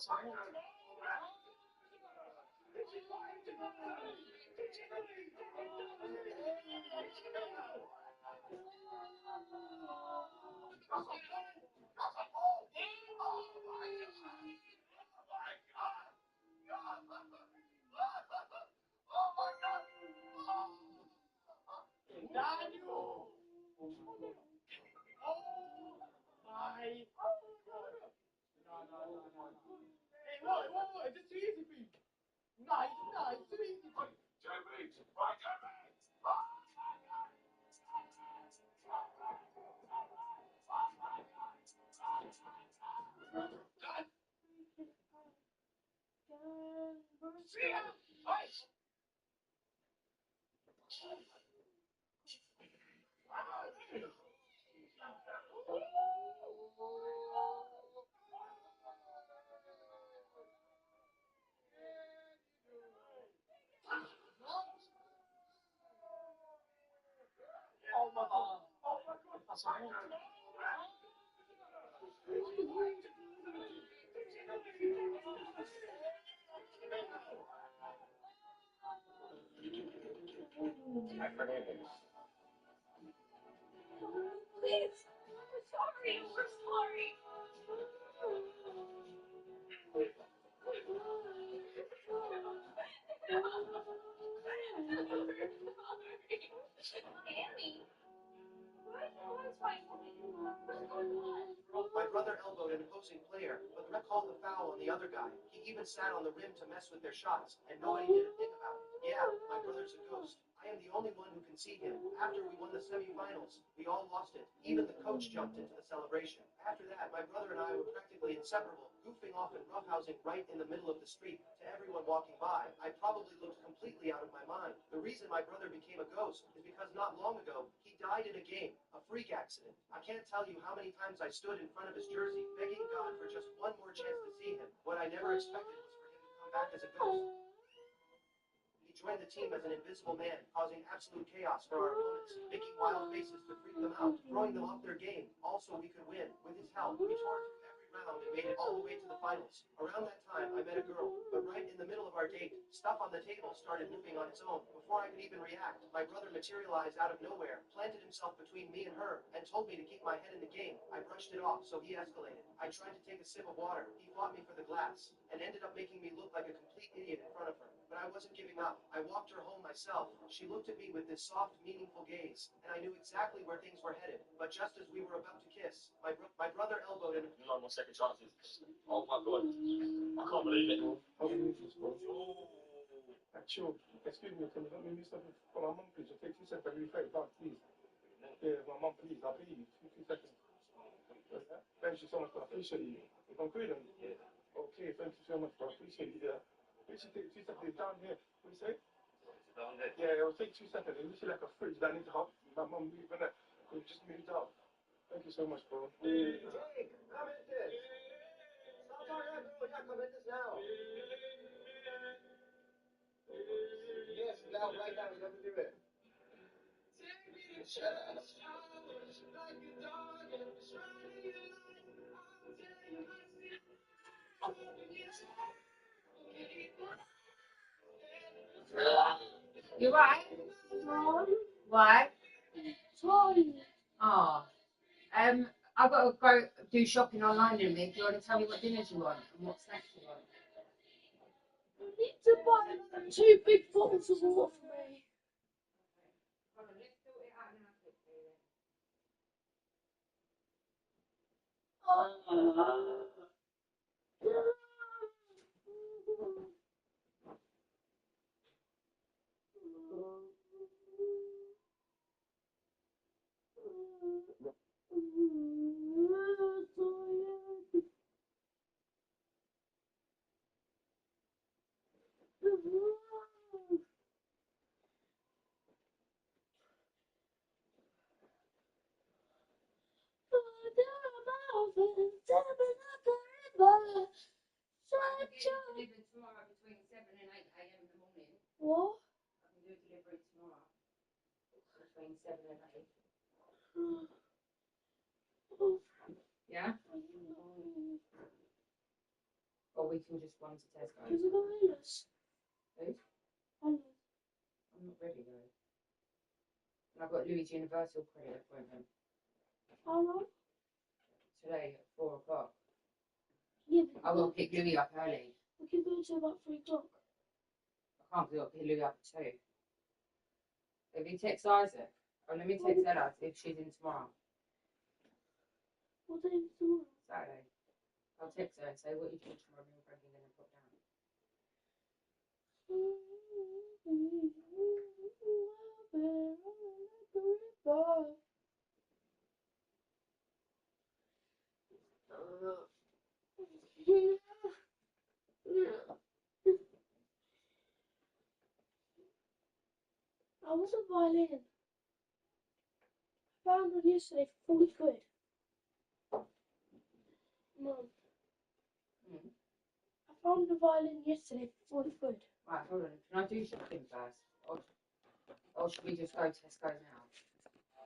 Daniel! Oh my God! No. Hey, what? It's too easy for you. Nice, too easy for you. Oh my God. I forgave him. Please. We're sorry. We're sorry. Annie. What's my My brother elbowed an opposing player, but the ref called the foul on the other guy. He even sat on the rim to mess with their shots, and nobody did a thing about it. Yeah, my brother's a ghost. I am the only one who can see him. After we won the semifinals, we all lost it. Even the coach jumped into the celebration. After that, my brother and I were practically inseparable, goofing off and roughhousing right in the middle of the street. To everyone walking by, I probably looked completely out of my mind. The reason my brother became a ghost is because not long ago, he died in a game, a freak accident. I can't tell you how many times I stood in front of his jersey, begging God for just one more chance to see him. What I never expected was for him to come back as a ghost. He joined the team as an invisible man, causing absolute chaos for our opponents, making wild faces to freak them out, throwing them off their game. Also, we could win. With his help, we tore through every round and made it all the way to the finals. Around that time, I met a girl, but right in the middle of our date, stuff on the table started moving on its own. Before I could even react, my brother materialized out of nowhere, planted himself between me and her, and told me to keep my head in the game. I brushed it off, so he escalated. I tried to take a sip of water. He fought me for the glass, and ended up making me look like a complete idiot in front of her. But I wasn't giving up. I walked her home myself. She looked at me with this soft, meaningful gaze, and I knew exactly where things were headed. But just as we were about to kiss, my brother elbowed him. No more second chances. Oh my God. I can't believe it. How many inches, bro? Chill. Excuse me, can you help me move something for my mum, please? Just take 2 seconds. Really fake back, please. Yeah, my mum, please. I'll pay you. 2 seconds. Thank you so much, bro. I appreciate you. You can quit them? Yeah. Okay, thank you so much, bro. I appreciate you. Yeah. Please take 2 seconds. Down here. What do you say? Down there? Yeah, it will take 2 seconds. It's literally like a fridge that needs help. My mum moving it. It just moved out. Thank you so much, bro. Jake, come in this. Stop talking to that girl. Yeah, come in this now. Yes, now, right now. Let me do it. You right? Why? Sorry. Oh. I've got to go do shopping online in a minute. Do you want to tell me what dinners you want and what snacks you want? You need to buy 2 big bottles of water for me. Hold on, let's sort it out now quickly then. Delivered tomorrow between 7 and 8 a.m. in the morning. What? I can do a delivery tomorrow between 7 and 8. Yeah? Or we can just run to Tesco. Have you got Alice? Who? Alice. I'm not ready though. And I've got Louis' Universal credit appointment How long? today at 4 o'clock. Yeah, I will pick Louis up early. we can go to about 3 o'clock. I can't pick Louis up at 2. If you text Isaac, or let me text Ella if she's in tomorrow. What day is tomorrow? Saturday. I'll text her and say, what are you doing tomorrow? Me and Frankie are going to pop down. I want a violin. I found one yesterday for 40 quid. Mum, I found the violin yesterday for 40 quid. Right, hold on. Can I do shopping first? Or should we just go to Tesco now?